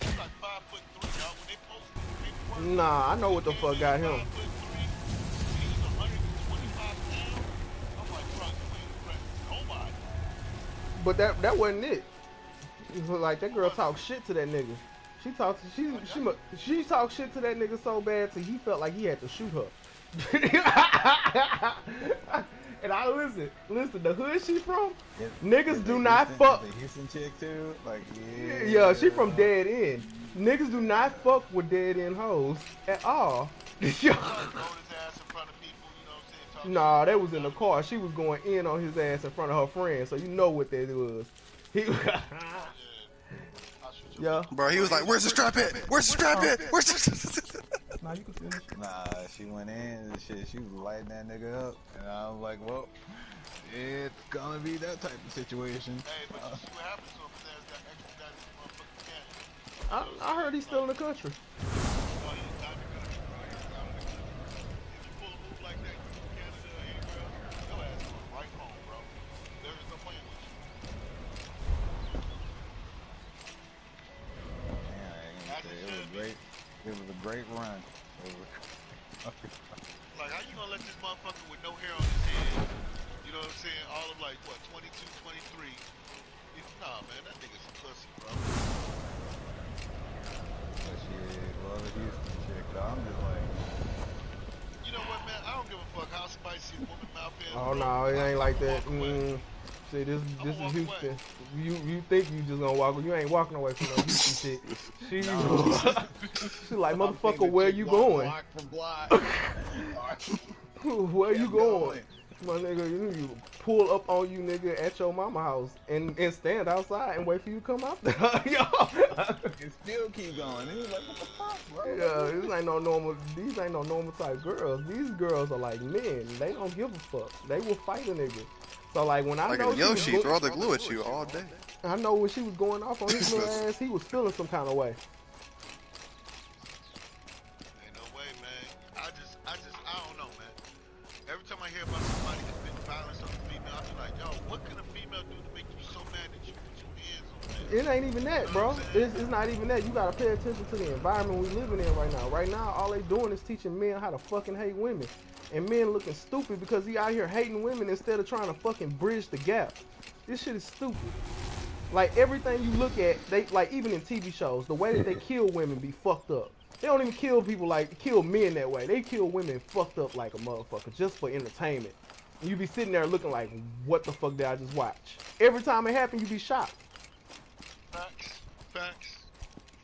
He's like 5'3", dog. When they posted the paperwork, Nah, I know he what the came fuck in at got him. 5'3", and he's 125 pounds. I'm like, bro, you ain't impressing nobody. But that wasn't it. Like that What girl was it? talked shit to that nigga. Oh, that's She talked shit to that nigga so bad till he felt like he had to shoot her. And I listen. The hood she from, Is niggas the do not Houston, is fuck. the Houston chick too? Like, Yeah, she from yeah. dead end. Niggas do not fuck with dead end hoes at all. he probably rode his ass in front of people, you know what I'm saying, talk shit, Nah, that walk was in down the the car. street. She was going in on his ass in front of her friends, so you know what that was. He, Oh, yeah. I'll shoot your yeah. bitch. Bro, he was like, "Where's the strap at? Where's the strap at? Where's the?" Nah, you can finish. Nah, she went in and shit. She was lighting that nigga up, and I was like, well, it's gonna be that type of situation. Hey, but you see what happened to him. His ass got extradited to motherfucking Canada. You I, know what I'm I saying? heard he's still in Like, the country. no, he's not in the country, bro. He's out of the country. If you pull a move like that, you from Canada or anywhere else, your ass going right home, bro. There is no playing with you. Man, I ain't gonna As say it it was should be. great. It was a great run. It was Like, how you gonna let this motherfucker with no hair on his head, you know what I'm saying, all of like, what, 22, 23? Nah, man, that nigga's a pussy, bro. but shit, well, the Houston chick, though, I'm just like, You know what, man? I don't give a fuck how spicy a woman mouth is, Oh bro. no, it ain't I'm like gonna that. walk away. See, this I'm this gonna is walk away. Houston. You think you just gonna walk? You ain't walking away from no Houston shit. She no. she like I've seen motherfucker, the where chick you walk going? block for block. Where you Kept going? going. My nigga, you pull up on you, nigga, at your mama house and stand outside and wait for you to come out there. Yo. And still keep going. He was like, what the fuck, bro? Like, Yeah, these ain't no normal. These ain't no normal type girls. These girls are like men. They don't give a fuck. They will fight a nigga. So like when I Like know a she was, Yoshi, throw the glue at you all day. I know when she was going off on his little ass, he was feeling some kind of way. Ain't no way, man. I don't know, man. Every time I hear about somebody committing violence on a female, I be like, yo, what can a female do to make you so mad that you put your hands on them? It ain't even You that, know what I'm bro. saying? It's not even that. You gotta pay attention to the environment we living in right now. Right now, all they doing is teaching men how to fucking hate women, and men looking stupid because he out here hating women instead of trying to fucking bridge the gap. This shit is stupid. Like everything you look at, they like even in TV shows, the way that they kill women be fucked up. They don't even kill people like kill men that way. They kill women fucked up like a motherfucker just for entertainment. And you be sitting there looking like, what the fuck did I just watch? Every time it happen, you be shocked. Facts. Facts.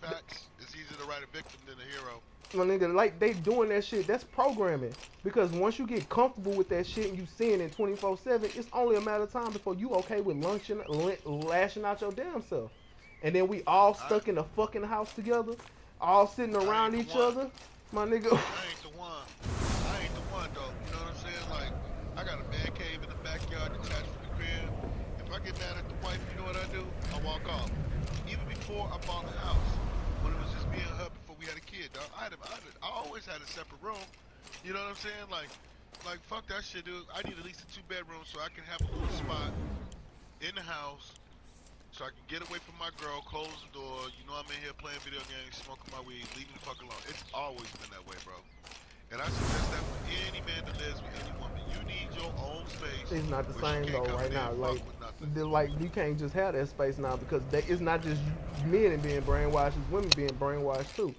Facts. It's easier to write a victim than a hero. My nigga, like they doing that shit. That's programming. Because once you get comfortable with that shit and you seeing it 24/7, it's only a matter of time before you okay with lashing out your damn self. and then we all stuck in a fucking house together, all sitting around each other, my nigga. I ain't the one. I ain't the one though. You know what I'm saying? Like, I got a man cave in the backyard detached from the crib. If I get mad at the wife, you know what I do? I walk off. Even before I bought the house, when it was just me and her before we had a kid, dog, I always had a separate room. You know what I'm saying? Like fuck that shit, dude. I need at least a 2-bedroom so I can have a little spot in the house. So I can get away from my girl, close the door, you know I'm in here playing video games, smoking my weed, leaving the fuck alone. It's always been that way, bro. And I suggest that for any man that lives with any woman. You need your own space. It's not the same though right now. Like we can't just have that space now because it's not just men and being brainwashed, it's women being brainwashed too.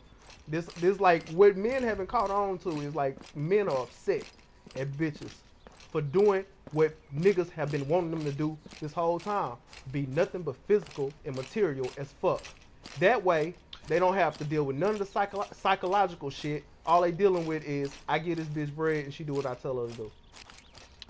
This like what men haven't caught on to is like men are upset at bitches for doing what niggas have been wanting them to do this whole time. Be nothing but physical and material as fuck. That way, they don't have to deal with none of the psychological shit. All they dealing with is, I get this bitch bread and she do what I tell her to do.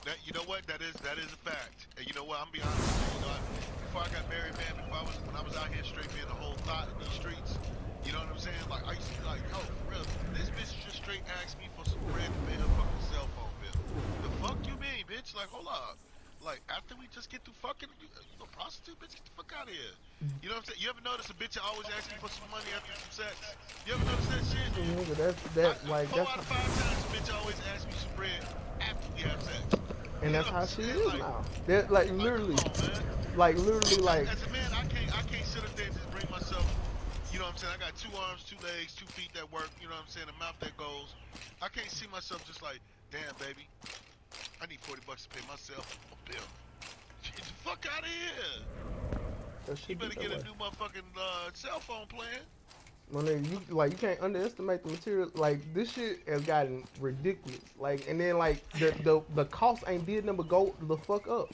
That, you know what? That is a fact. And you know what? I'm be honest with you. You know, before I got married, man, when I was out here straight being a whole thought in these streets, you know what I'm saying? Like, I used to be like, yo, for real, this bitch just straight asked me for some bread to pay her fucking cell phone bill. The fuck you mean, bitch? Like, hold up. Like, after we just get through fucking, you go prostitute, bitch, get the fuck out of here. You know what I'm saying? You ever notice a bitch always ask me for some money after some sex? You ever notice that shit? Nigga, four out of 5 times a bitch always asks me some bread after we have sex. And that's how she is now. That like literally, like as a man, I can't sit up there and just bring myself. You know what I'm saying? I got 2 arms, 2 legs, 2 feet that work. You know what I'm saying? A mouth that goes. I can't see myself just like, damn, baby, I need $40 to pay myself a bill. Get the fuck out of here. You better get a new motherfucking cell phone plan. Well, you can't underestimate the material. Like this shit has gotten ridiculous. Like, and then like the cost ain't did nothing but go the fuck up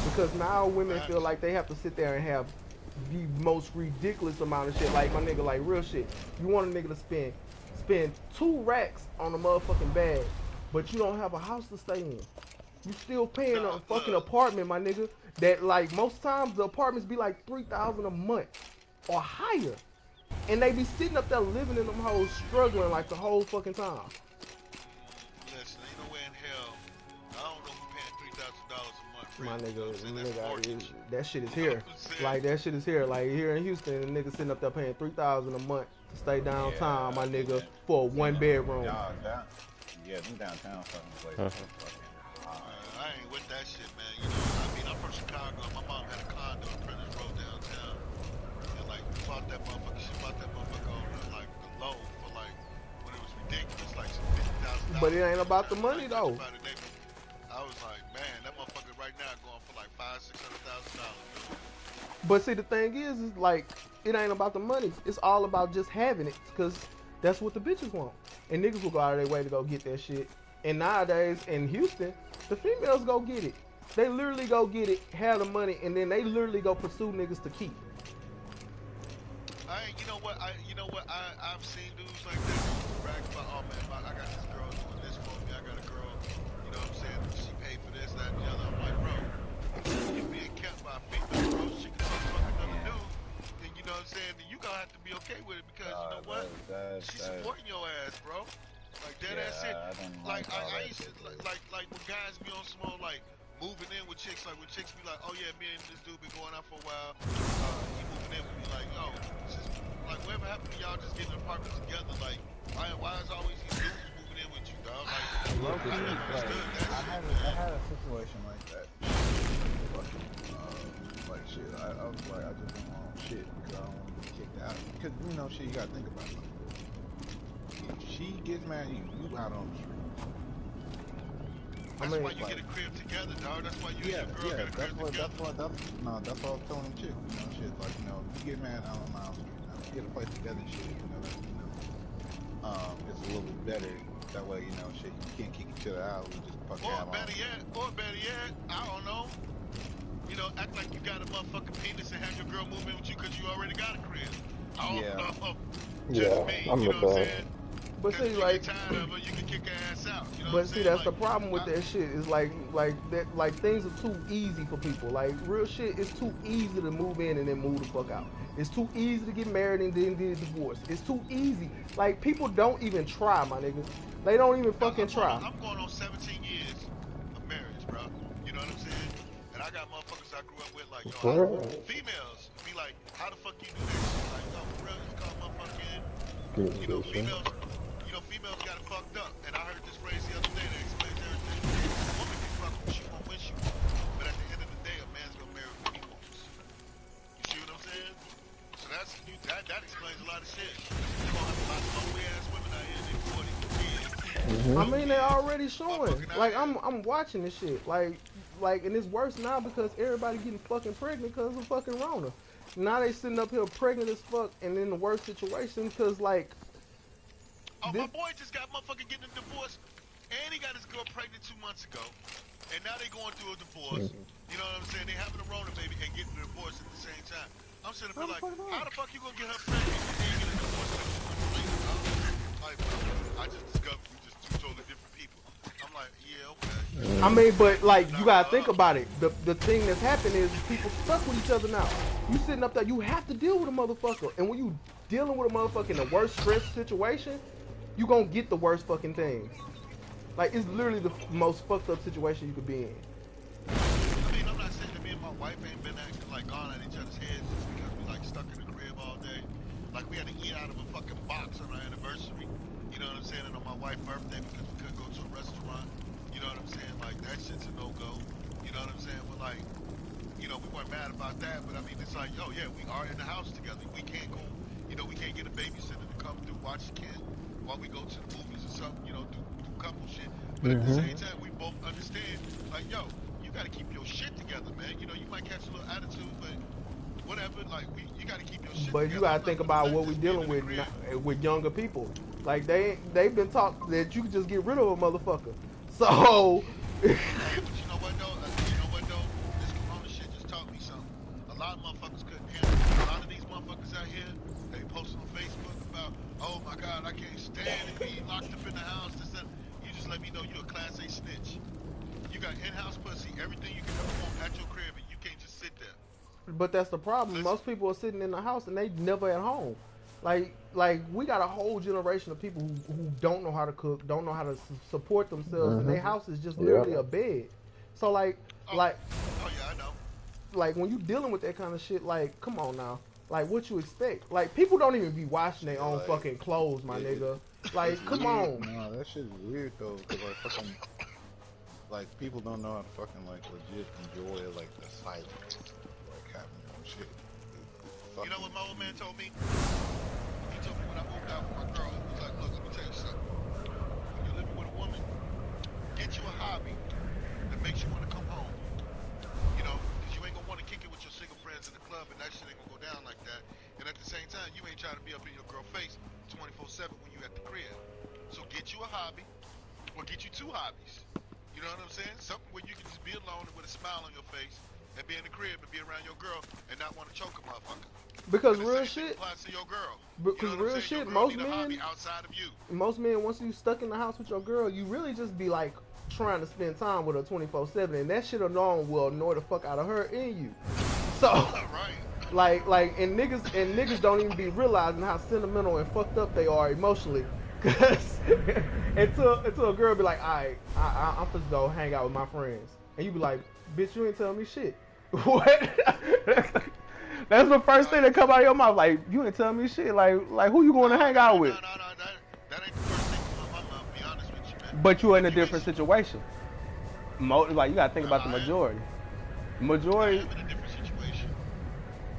because now women feel like they have to sit there and have the most ridiculous amount of shit. Like my nigga, like real shit. You want a nigga to spend 2 racks on a motherfucking bag, but you don't have a house to stay in. You still paying a fucking apartment, my nigga. That like most times the apartments be like $3,000 a month or higher. And they be sitting up there living in them hoes, struggling like the whole fucking time. Listen, ain't no way in hell. I don't know who paying $3,000 a month. My nigga, that shit is here. Like that shit is here. Like here in Houston, the nigga sitting up there paying $3,000 a month to stay downtown, my nigga, for a 1-bedroom. Yeah, them downtown fucking places. I ain't with that shit, man. You know, I mean, I'm from Chicago. My mom had a condo in Prentice Road downtown. And like, she bought that motherfucker on like the low for like, when it was ridiculous, like some $50,000. But it ain't about the money though. I was like, man, that motherfucker right now going for like $500,000-$600,000. But see, the thing is like, it ain't about the money. It's all about just having it, cause that's what the bitches want. And niggas will go out of their way to go get that shit. And nowadays in Houston, the females go get it. They literally go get it, have the money, and then they literally go pursue niggas to keep. You know what? I've seen dudes like that brag about, oh man, I got this girl doing this for me. I got a girl, you know what I'm saying? She paid for this, that, and the other. I'm like, bro, you're being kept by a female, bro. She can fuck another dude. Then you know what I'm saying? Then you gonna have to be okay with it because you know what? She's supporting your ass, bro. Like that ass shit. Like I used to like when guys be on some like moving in with chicks, like when chicks be like, oh yeah, me and this dude been going out for a while. He moving in with me, like, yo, just like whatever happened to y'all just getting an apartment together? Like, why is always these dudes moving in with you, dog? Like, I never understood that shit. I had a situation like that. Like shit, I was like, I just don't want shit because I don't want to get kicked out. Because you know, shit, you gotta think about it. If she gets mad at you, you out on the street. That's why you get a crib together, dog. That's why you and your girl get a crib together. That's what I was telling them chicks. You know, shit, like, you know, you get mad out on the street. Now, you get a place together, shit, you know, it's a little bit better. That way, you know, shit, you can't kick each other out. We just fucking Or better yet, I don't know. You know, act like you got a motherfucking penis and have your girl move in with you because you already got a crib. I don't know. Just me, you know what I'm saying? But Because see, if you like, get tired of her, you can kick her ass out. You know what I'm but see, saying? that's Like, the problem with that shit. Is like that, like things are too easy for people. Like real shit, it's too easy to move in and then move the fuck out. It's too easy to get married and then get divorced. It's too easy. Like people don't even try, my nigga. They don't even no, fucking try. I'm going on 17 years of marriage, bro. You know what I'm saying? And I got motherfuckers I grew up with, like, yo, females be like, how the fuck you do that shit? Like, yo, for real, it's called motherfucking, you know, females got it fucked up. And I heard this phrase the other day that explains everything. A woman can fuck who she want when she want. But at the end of the day, a man's gonna marry who he wants. You see what I'm saying? So that explains a lot of shit. You're gonna have a lot of lonely ass women out here in their 40s with kids. I No mean, they kids. already showing. Motherfucking out Like here. I'm watching this shit. Like, and it's worse now because everybody getting fucking pregnant because of fucking Rona. Now they sitting up here pregnant as fuck and in the worst situation because like. Oh, This, my boy just got motherfucking getting a divorce, and he got his girl pregnant 2 months ago, and now they going through a divorce. You know what I'm saying? They having a Rona baby and getting a divorce at the same time. I'm sitting there like, how the fuck you gonna get her pregnant and then get a divorce 2 months later? Like, I just discovered we just two totally different people. I'm like, yeah, okay. I mean, but like you gotta think about it. The thing that's happened is people stuck with each other now. You sitting up there, you have to deal with a motherfucker, and when you dealing with a motherfucker in the worst stress situation, you gonna get the worst fucking things. Like it's literally the most fucked up situation you could be in. I mean, I'm not saying that me and my wife ain't been acting like gone at each other's heads just because we like stuck in the crib all day. Like we had to eat out of a fucking box on our anniversary. You know what I'm saying? And on my wife's birthday because we couldn't go to a restaurant. You know what I'm saying? Like that shit's a no-go. You know what I'm saying? But like, you know, we weren't mad about that. But I mean, it's like, oh yeah, we are in the house together. We can't go. You know, we can't get a babysitter to come through watch the kid while we go to the movies or something. You know, do couple shit. But at the same time, we both understand, like, yo, you gotta keep your shit together, man. You know, you might catch a little attitude, but whatever. Like, you gotta keep your shit But together. you gotta think about what we dealing with younger people. Like they've been taught that you can just get rid of a motherfucker. So. Hey, but you know what though? This corona shit just taught me something. A lot of motherfuckers couldn't handle it. A lot of these motherfuckers out here, they post on Facebook about, oh my God, I can't stand to be locked up in the house. You just let me know you a class A snitch. You got in-house pussy, everything you can ever want at your crib, and you can't just sit there. But that's the problem. Most people are sitting in the house and they never at home. Like we got a whole generation of people who don't know how to cook, don't know how to support themselves, and their house is just literally a bed. So Oh yeah, I know. Like when you dealing with that kind of shit, like come on now, like what you expect? Like people don't even be washing their own fucking clothes, my nigga. Like come on. No, that shit's weird though, cause like fucking, like people don't know how to fucking like legit enjoy like the silence, like having your own shit. You know what my old man told me? He told me when I moved out with my girl, he was like, look, let me tell you something. When you're living with a woman, get you a hobby that makes you want to come home. You know, because you ain't gonna want to kick it with your single friends in the club, and that shit ain't gonna go down like that. And at the same time, you ain't trying to be up in your girl face 24/7 when you at the crib. So get you a hobby, or get you two hobbies. You know what I'm saying? Something where you can just be alone and with a smile on your face, and be in the crib and be around your girl and not want to choke a motherfucker. Because real shit. Applies to your girl. Because you know real shit, most men outside of you. Most men, once you stuck in the house with your girl, you really just be like trying to spend time with her 24/7, and that shit alone will annoy the fuck out of her and you. So, right. and niggas don't even be realizing how sentimental and fucked up they are emotionally. Cause until a girl be like, alright, I'm supposed to go hang out with my friends, and you be like, bitch, you ain't telling me shit. What? That's the first thing that come out of your mouth. Like, you ain't telling me shit. Like who you going to hang out with? No, that ain't the first thing come out of my mouth, be honest with you, man. But you're in a different situation. Like, you gotta think about the majority. I'm in a different situation.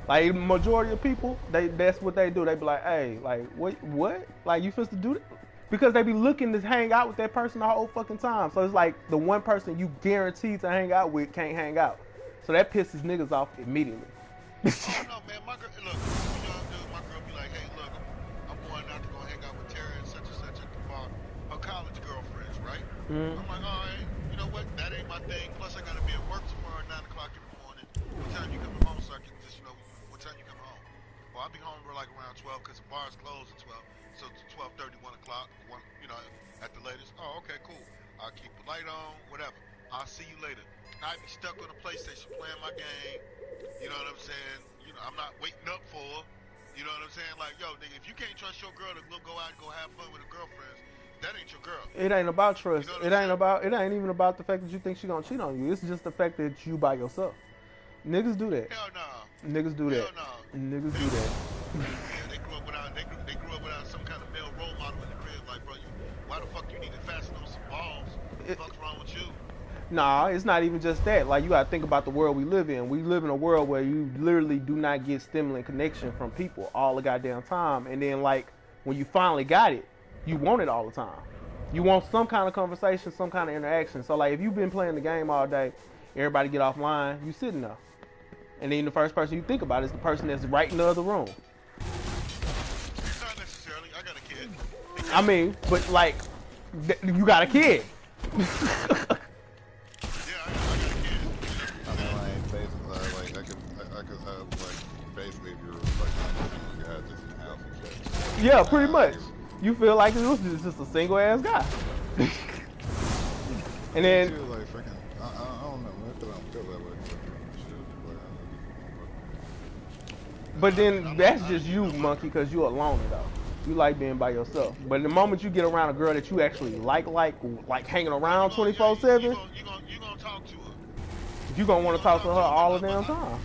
Like, majority of people, that's what they do. They be like, hey, like, what? Like, you supposed to do that? Because they be looking to hang out with that person the whole fucking time. So it's like the one person you guaranteed to hang out with can't hang out. So that pisses niggas off immediately. Oh no, man, my girl. Look, you know, my girl be like, "Hey, look, I'm going out to go hang out with Tara and such at the bar. Her college girlfriends, right?" I'm like, "All right, you know what? That ain't my thing. Plus, I gotta be at work tomorrow at 9 o'clock in the morning. What time you coming home, so I can just, what time you coming home? Or I'll be home like around 12 because the bars close at 12. So to 12:30, 1 o'clock, at the latest. Oh, okay, cool. I'll keep the light on, whatever. I'll see you later. I'd be stuck on the PlayStation playing my game. You know what I'm saying? I'm not waiting up for her. You know what I'm saying? Like, yo, nigga, if you can't trust your girl to go out and go have fun with her girlfriends, that ain't your girl. It ain't about trust. You know what I'm saying? It ain't even about the fact that you think she gonna cheat on you. It's just the fact that you by yourself. Niggas do that. Hell nah. Niggas do that. Hell nah. Niggas do that. Yeah, they grew up without some kind of male role model in the crib. Like, bro, why the fuck you need to fasten on some balls? What the fuck's wrong with you? Nah, it's not even just that. Like, you gotta think about the world we live in. We live in a world where you literally do not get stimulant connection from people all the goddamn time. And then, like, when you finally got it, you want it all the time. You want some kind of conversation, some kind of interaction. So, like, if you've been playing the game all day, everybody get offline, you sitting there. And then the first person you think about is the person that's right in the other room. Not necessarily. I got a kid. I mean, but, like, you got a kid. I could have like basically if you're like you had this in the house and shit. Yeah, pretty much. You feel like it was just a single ass guy. And then too, like freaking, I don't know. I don't feel that way. but then that's just you, monkey, because you're a loner though. You like being by yourself. But the moment you get around a girl that you actually like hanging around 24/7, you gonna talk to her. you gonna want to talk to her all the damn time.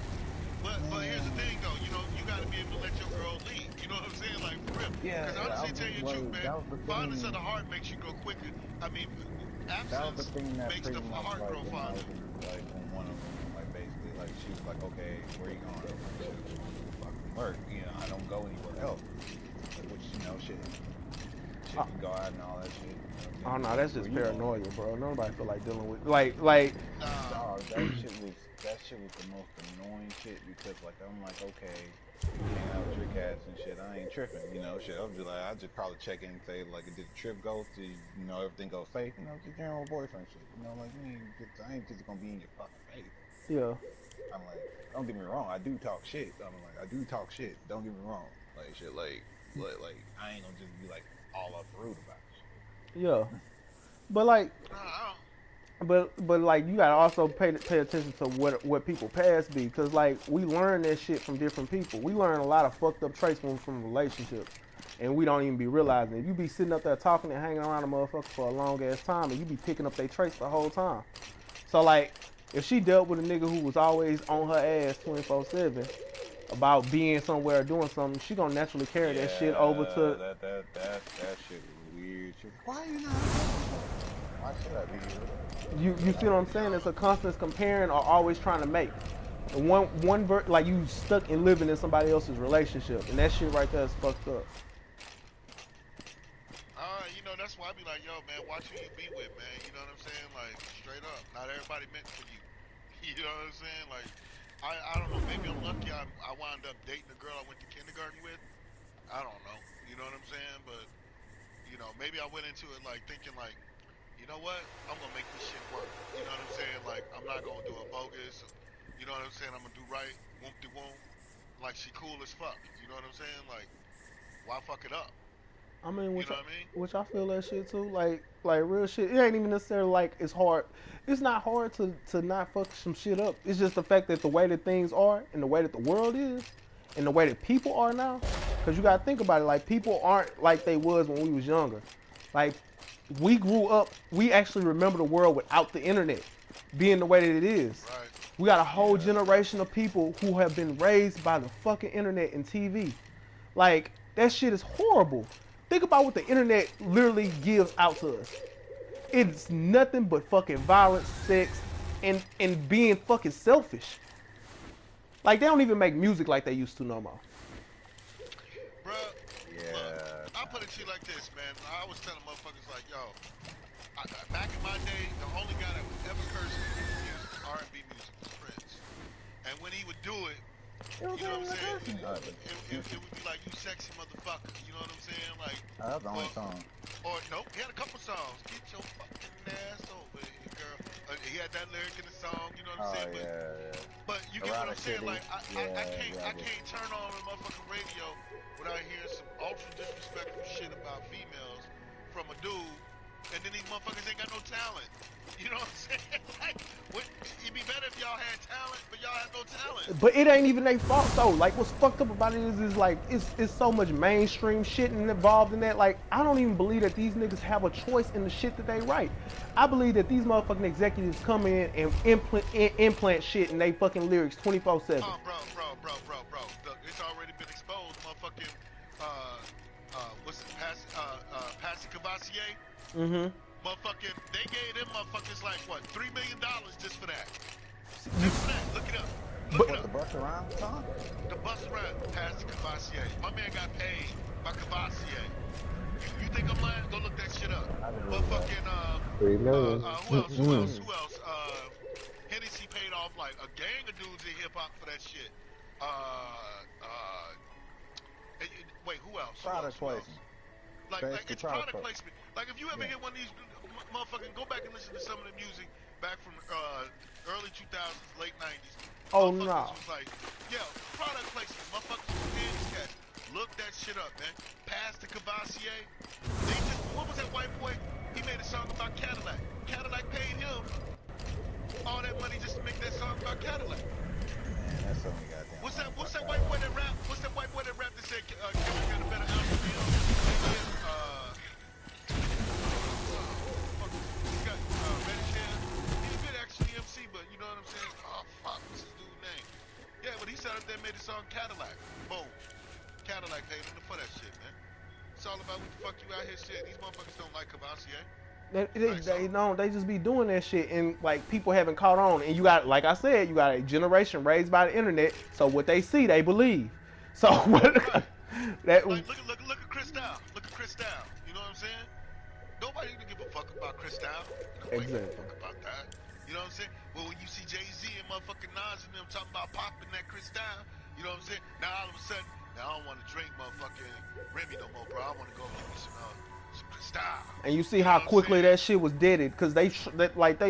But here's the thing though, you gotta be able to let your girl lead. You know what I'm saying? Like for real. Yeah. Because honestly, tell you the truth, man, fondness of the heart makes you go quicker. I mean, That was the absence thing that makes pretty the much heart like grow when I fonder. was like when one of them like basically like she was like, okay, where you going? Fucking work. You know, I don't go anywhere else. Which shit can go out and all that shit. Oh no, that's just paranoia, bro. Nobody feel like dealing with like. Dog, that shit was the most annoying shit because like I'm like, okay, hang out with your cats and shit. I ain't tripping, shit. I'm just like, I just probably check in and say like, did the trip go? Did everything go safe? Just general boyfriend shit. Like I ain't just gonna be in your fucking face. Yeah. I'm like, don't get me wrong, I do talk shit. I'm like, I do talk shit. Don't get me wrong, like shit, like I ain't gonna just be like all up rude about it. Yeah. But like. But like you gotta also pay attention to what people past be, cause like we learn that shit from different people. We learn a lot of fucked up traits from relationships, and we don't even be realizing it. You be sitting up there talking and hanging around a motherfucker for a long ass time, and you be picking up their traits the whole time. So like if she dealt with a nigga who was always on her ass 24/7 about being somewhere or doing something, she gonna naturally carry that shit over to. That shit was weird. Why you not? Why should I be here? You see what I'm saying? It's a constant comparing or always trying to make. And like you stuck in living in somebody else's relationship, and that shit right there is fucked up. That's why I be like, yo, man, watch who you be with, man. You know what I'm saying? Like, straight up. Not everybody meant for you. You know what I'm saying? Like, I don't know. Maybe I'm lucky. I wound up dating a girl I went to kindergarten with. I don't know. You know what I'm saying? But, maybe I went into it like thinking like, you know what? I'm gonna make this shit work. You know what I'm saying? Like, I'm not gonna do a bogus. You know what I'm saying? I'm gonna do right. Whoop-de-whoom. Like, she cool as fuck. You know what I'm saying? Like, why fuck it up? I mean, you know what I mean? Which I feel that shit too. Like real shit. It ain't even necessarily like it's hard. It's not hard to not fuck some shit up. It's just the fact that the way that things are and the way that the world is and the way that people are now. Cause you gotta think about it. Like people aren't like they was when we was younger. Like we grew up. We actually remember the world without the internet being the way that it is. Right. We got a whole generation of people who have been raised by the fucking internet and TV. Like that shit is horrible. Think about what the internet literally gives out to us. It's nothing but fucking violence, sex, and being fucking selfish. Like, they don't even make music like they used to no more. Bruh, yeah. Look, I'll put it to you like this, man. I was telling motherfuckers like, yo, back in my day, the only guy that would ever curse me music, R&B music, was Prince. And when he would do it, you know what I'm saying? It would be like, you sexy motherfucker. You know what I'm saying? Like, that's the only song. Or nope, he had a couple songs. Get your fucking ass over here, girl. He had that lyric in the song. You know what I'm saying? Yeah. But You get what I'm Erotic saying? City. Like, Yeah, I can't turn on the motherfucking radio without hearing some ultra disrespectful shit about females from a dude, and then these motherfuckers ain't got no talent. You know what I'm saying? Like, it'd be better if y'all had talent, but y'all have no talent. But it ain't even their fault though. Like what's fucked up about it is like it's so much mainstream shit involved in that. Like I don't even believe that these niggas have a choice in the shit that they write. I believe that these motherfucking executives come in and implant shit in they fucking lyrics 24/7. Oh, bro. Look, it's already been exposed. Motherfucking, what's it, Passy Cavassier? Mm-hmm. Motherfucking, they gave them motherfuckers like, what, $3 million just for that. Just for that. Look it up. Look it What, up. the bus around song? The bus around Passy Cavassier. My man got paid by Cavassier. You think I'm lying? Go look that shit up. Motherfucking, 3 million. who else? Hennessy paid off like a gang of dudes in hip hop for that shit. Wait, who else? Product placement. Like it's product product placement. Like if you ever hear one of these motherfucking, go back and listen to some of the music back from early 2000s, late 90s. Oh Motherfuckers no. was like, yo, product placement. Motherfuckers was paying these cats. Look that shit up, man. Pass to Cavassier. They just, what was that white boy? He made a song about Cadillac. Cadillac paid him all that money just to make that song about Cadillac. Man, that's so many goddamn. What's that white boy that rap? What's that white boy that rap that said Killer got a better album than him? He got reddish hair. He's a good actually MC, but you know what I'm saying? Oh fuck, what's his dude's name? Yeah, but he sat up there and made the song Cadillac. Boom. Cadillac paid him for that shit, man. It's all about what the fuck you out here shit. These motherfuckers don't like Cavassier. They don't. They just be doing that shit, and like people haven't caught on. And you got, like I said, you got a generation raised by the internet. So what they see, they believe. So what? That look at Cristal. Look at Cristal. You know what I'm saying? Nobody even give a fuck about Cristal. Nobody give a fuck about that. You know what I'm saying? Well, when you see Jay-Z and motherfucking Nas and them talking about popping that Cristal, you know what I'm saying? Now all of a sudden, now I don't want to drink motherfucking Remy no more, bro. I want to go get me some Cristal. And you see how quickly that shit was deaded, cause they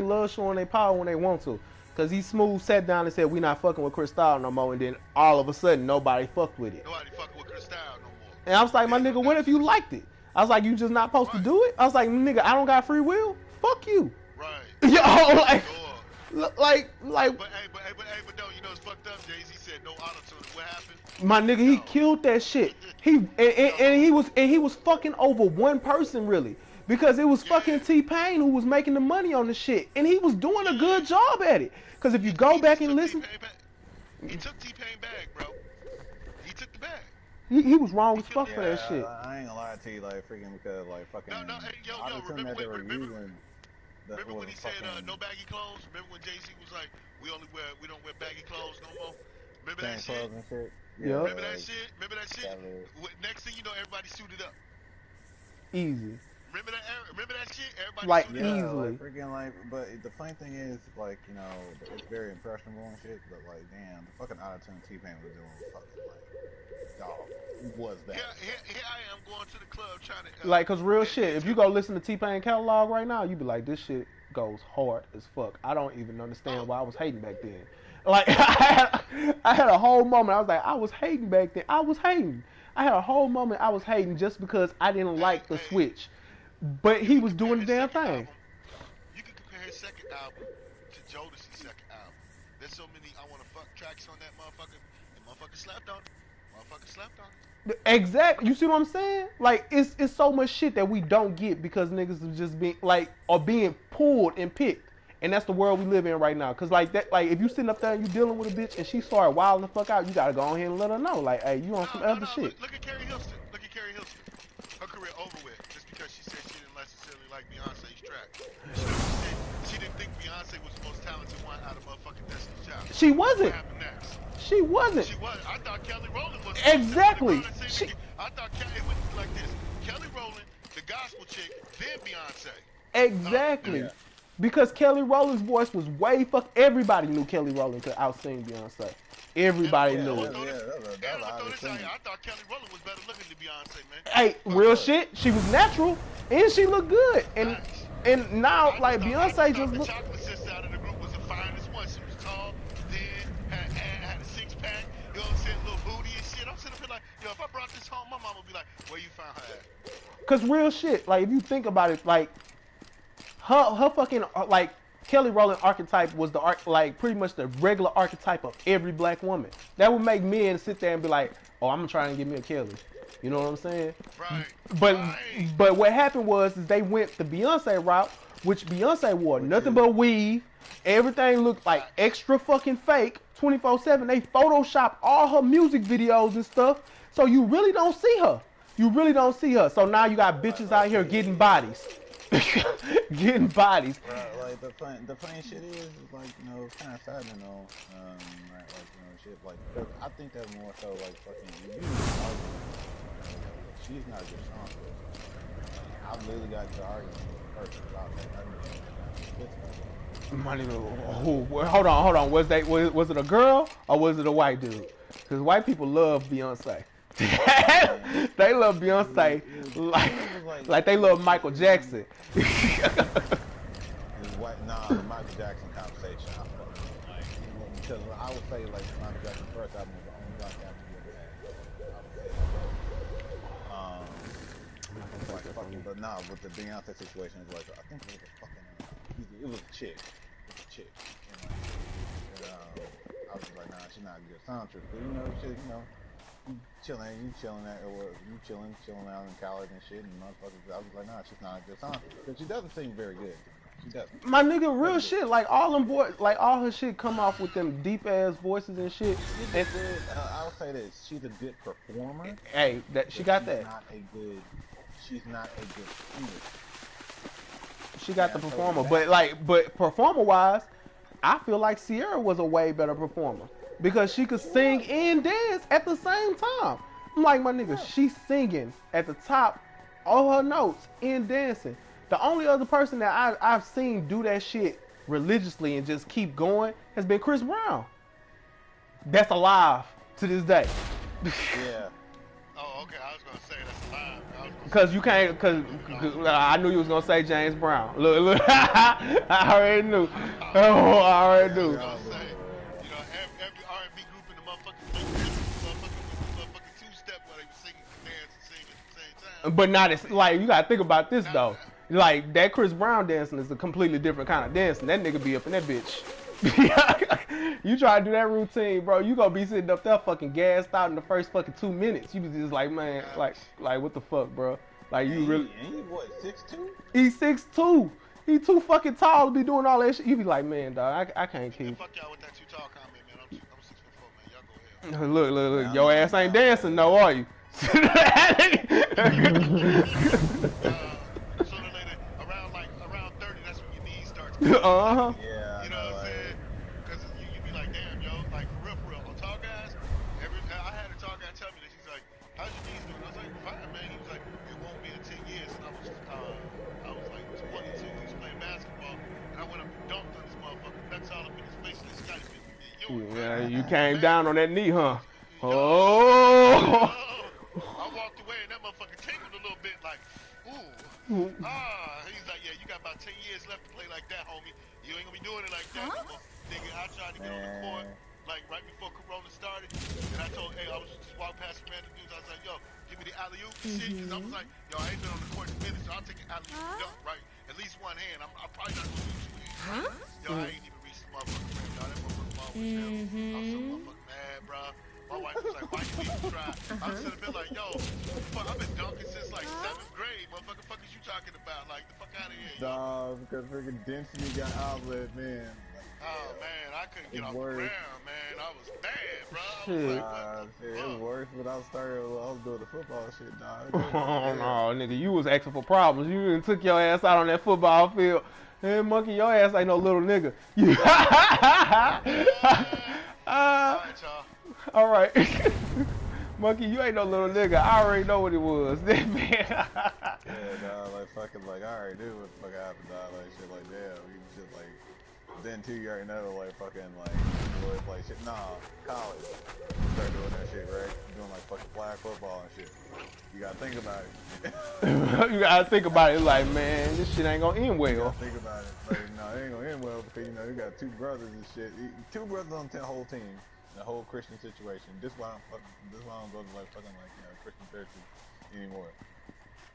love showing their power when they want to. Cause he smooth sat down and said we not fucking with Cristal no more, and then all of a sudden nobody fucked with it. Nobody fucking with Cristal no more. And I was like, my nigga, what if you liked it? I was like, you just not supposed to do it? I was like, nigga, I don't got free will. Fuck you. Right. Yo, like. But no, you know it's fucked up. Jay-Z said no auto-tune. What happened? My nigga, he killed that shit. He was fucking over one person really, because it was fucking T-Pain who was making the money on the shit, and he was doing a good job at it. Cause if you go back and listen, he took T-Pain bag, bro. He took the bag. He was wrong as fuck for that shit. I ain't gonna lie to you, like freaking because like fucking. No, hey, yo, remember when he said no baggy clothes? Remember when Jay-Z was like, we don't wear baggy clothes no more? Remember that shit? Yeah. Remember that shit? Next thing you know, everybody suited up. Easy. Remember that shit? Everybody like suited easily. up. Like, freaking like, but the funny thing is, like, you know, it's very impressionable and shit. But like, damn, the fucking auto-tune T-Pain was doing was fucking like, dog, was that? Here I am going to the club trying to. Like, cause real shit, if you go listen to T-Pain catalog right now, you be like, this shit goes hard as fuck. I don't even understand why I was hating back then. Like, I had a whole moment. I was like, I was hating back then. I was hating. I had a whole moment. I was hating just because I didn't like the switch. But he was doing the damn thing. You can compare his second album to Jodeci's second album. There's so many I Wanna Fuck tracks on that motherfucker. And motherfucker slept on it. Exactly. You see what I'm saying? Like, it's so much shit that we don't get because niggas are just being like, are being pulled and picked. And that's the world we live in right now. Cause like that, like if you sitting up there and you dealing with a bitch and she started wilding the fuck out, you gotta go ahead and let her know, like, hey, you on some other shit. Look at Carrie Hilson. Her career over with just because she said she didn't necessarily like Beyonce's track. She didn't think Beyonce was the most talented one out of motherfucking Destiny's Child. She wasn't. What happened next? She wasn't. She was. I thought Kelly Rowland was. Exactly. I thought it was like this: Kelly Rowland, the gospel chick, then Beyonce. Exactly. Because Kelly Rowland's voice was way fuck. Everybody knew Kelly Rowland could outsing Beyonce. Everybody knew it. I thought Kelly Rowland was better looking than Beyonce, man. Hey, real shit. She was natural and she looked good. And now like Beyonce just look. The chocolate sister out of the group was the finest one. She was tall, thin, had Cause real shit, like if you think about it, like her fucking like Kelly Rowland archetype was the like pretty much the regular archetype of every black woman. That would make men sit there and be like, oh, I'm trying to get me a Kelly. You know what I'm saying? Right. But Right. but what happened was is they went the Beyonce route, which Beyonce wore nothing but weave. Everything looked like extra fucking fake 24/7. They Photoshop all her music videos and stuff, so you really don't see her. You really don't see her. So now you got bitches out here getting bodies. Getting bodies. Right, like the funny shit is like, you know, it's kind of saddening though. Right, like, you know, shit like, cause I think that's more so like fucking you she's not a good song. I literally got into an argument with a person about that. Money, hold on. Was it a girl or was it a white dude? Because white people love Beyonce. They love Beyonce like they love Michael Jackson. Nah, the Michael Jackson conversation. Like, because I would say like Michael Jackson's first album was the only black album he ever had. Like fucking, but nah, with the Beyonce situation, it's like I think it was a fucking, it was a chick, and I was just like, nah, she's not a good soundtrack. But you know, shit, you know. You chilling out in college and shit, and motherfuckers. I was like, nah, she's not a good song, but she doesn't sing very good. She doesn't. My nigga, real shit. Like all them boys, like all her shit come off with them deep ass voices and shit. And I would say that she's a good performer. Hey, that she got that. She's not a good singer. She got the performer, but performer wise, I feel like Sierra was a way better performer. Because she could sing and dance at the same time. I'm like, my nigga, she's singing at the top, all her notes, and dancing. The only other person that I've seen do that shit religiously and just keep going has been Chris Brown. That's alive to this day. Yeah. Oh, okay. I was gonna say that's alive. Cause you can't, cause I knew you was gonna say James Brown. Look, I already knew. Oh, I already knew. But not as like you gotta think about this though. Like that Chris Brown dancing is a completely different kind of dancing. That nigga be up in that bitch. You try to do that routine, bro. You gonna be sitting up there fucking gassed out in the first fucking 2 minutes. You be just like, man, like what the fuck, bro? Like you really? And he what, 6'2"? He's 6'2". He too fucking tall to be doing all that shit. You be like, man, dog, I can't keep. Man, fuck y'all with that too tall comment, man. I'm 6'4", man. Y'all go ahead. Look. Your ass ain't dancing, no, are you? Sooner or later, around 30, that's when your knees start to Yeah. You know what I'm saying? Because you be like, damn, yo, like for real. On tall guys, I had a tall guy tell me this. He's like, how's your knees doing? I was like, fine, man. He was like, it won't be in 10 years. And I was like 22. He was playing basketball, and I went up and dunked on this motherfucker. That's all up in his face, and his Skype. Yeah, you came down on that knee, huh? Oh. I walked away and that motherfucker tingled a little bit like, ooh. He's like, yeah, you got about 10 years left to play like that, homie. You ain't gonna be doing it like that no more. Nigga, I tried to get on the court, like right before Corona started, and I told, hey, I was just walking past some random dudes, I was like, yo, give me the alley-oop shit, because I was like, yo, I ain't been on the court in a minute, so I'll take an alley-oop dunk, right? At least one hand. I'm probably not gonna do 2 hands. Yo, I ain't even reached the motherfucker, man. Y'all, that motherfucker ball was down. I was so motherfucking mad, bro. My wife was like, why you even try? I was sitting there like, yo, fuck, I've been dunking since like 7th grade. Motherfucker, fuck is you talking about? Like, the fuck out of here, yo. Nah, because freaking density got outlet, man. Oh, man, I couldn't get off the ground, man. I was bad, bro. It was worse when I was doing the football shit, dog. Oh, no, nigga, you was asking for problems. You even took your ass out on that football field. Hey, monkey, your ass ain't no little nigga. All right. Monkey, you ain't no little nigga. I already know what it was. Yeah, dog, like fucking, like, I already knew what the fuck happened, dog, like, shit, like, damn, you just, like, then, too, you already know, like, fucking, like, boys, like, shit, nah, college, start doing that shit, right, doing, like, fucking flag football and shit, you gotta think about it. You gotta think about it, like, man, this shit ain't gonna end well. You gotta think about it, like, no, it ain't gonna end well, because, you know, you got 2 brothers and shit, 2 brothers on the whole team. The whole Christian situation. This why I don't go to like fucking like, you know, Christian churches anymore.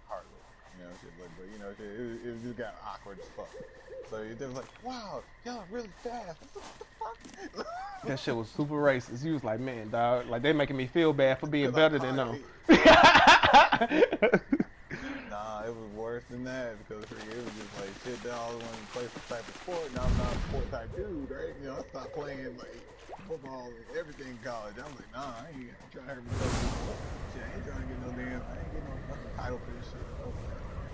Hardly. You know, shit, but you know, shit, it just got awkward as fuck. So it was like, wow, y'all really fast. What the fuck? That shit was super racist. You was like, man, dog, like they making me feel bad for being 'Cause better I'm than them. Nah, it was worse than that because it was just like shit. They all wanted to play some type of sport, and I'm not a sport type dude, right? You know, I stopped playing like football and everything in college. I was like, nah, I ain't trying to hurt myself. Shit, I ain't trying to get no damn. I ain't getting no fucking title for this shit.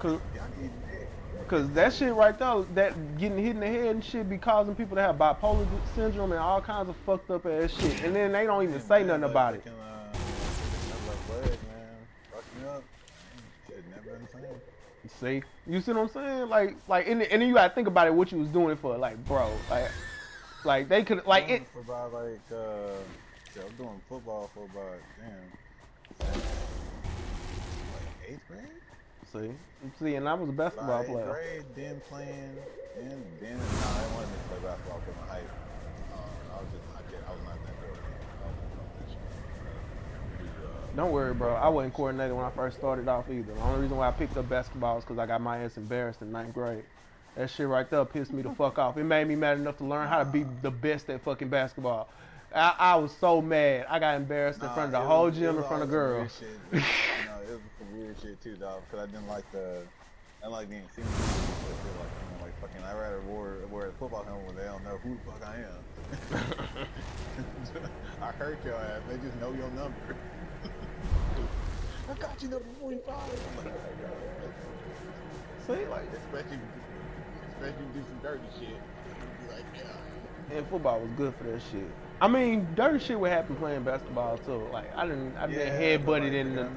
Y'all need it. Cause that shit right there, that getting hit in the head and shit be causing people to have bipolar syndrome and all kinds of fucked up ass shit. And then they don't even say nothing about it. Man, fuck me up. Shit, never been the same. See? You see what I'm saying? Like, and then you gotta think about it, what you was doing it for. Like, bro, like they could, like it. For about like, I was doing football for about, like 8th grade? See, and I was a basketball player. 8th grade, then playing, then, no, I didn't want to play basketball because of my height. I was not that good. Don't worry, bro. I wasn't coordinated when I first started off either. The only reason why I picked up basketball is because I got my ass embarrassed in 9th grade. That shit right there pissed me the fuck off. It made me mad enough to learn how to be the best at fucking basketball. I was so mad. I got embarrassed in front of the whole gym in front of girls. You know, it was some weird shit too, dog. Because I didn't like being seen. Like fucking, I'd rather wear a football helmet when they don't know who the fuck I am. I hurt your ass. They just know your number. I got you number 45. See, like, especially do some dirty shit. Be like, yeah. And football was good for that shit. I mean, dirty shit would happen playing basketball too. Like I've been headbutted in the,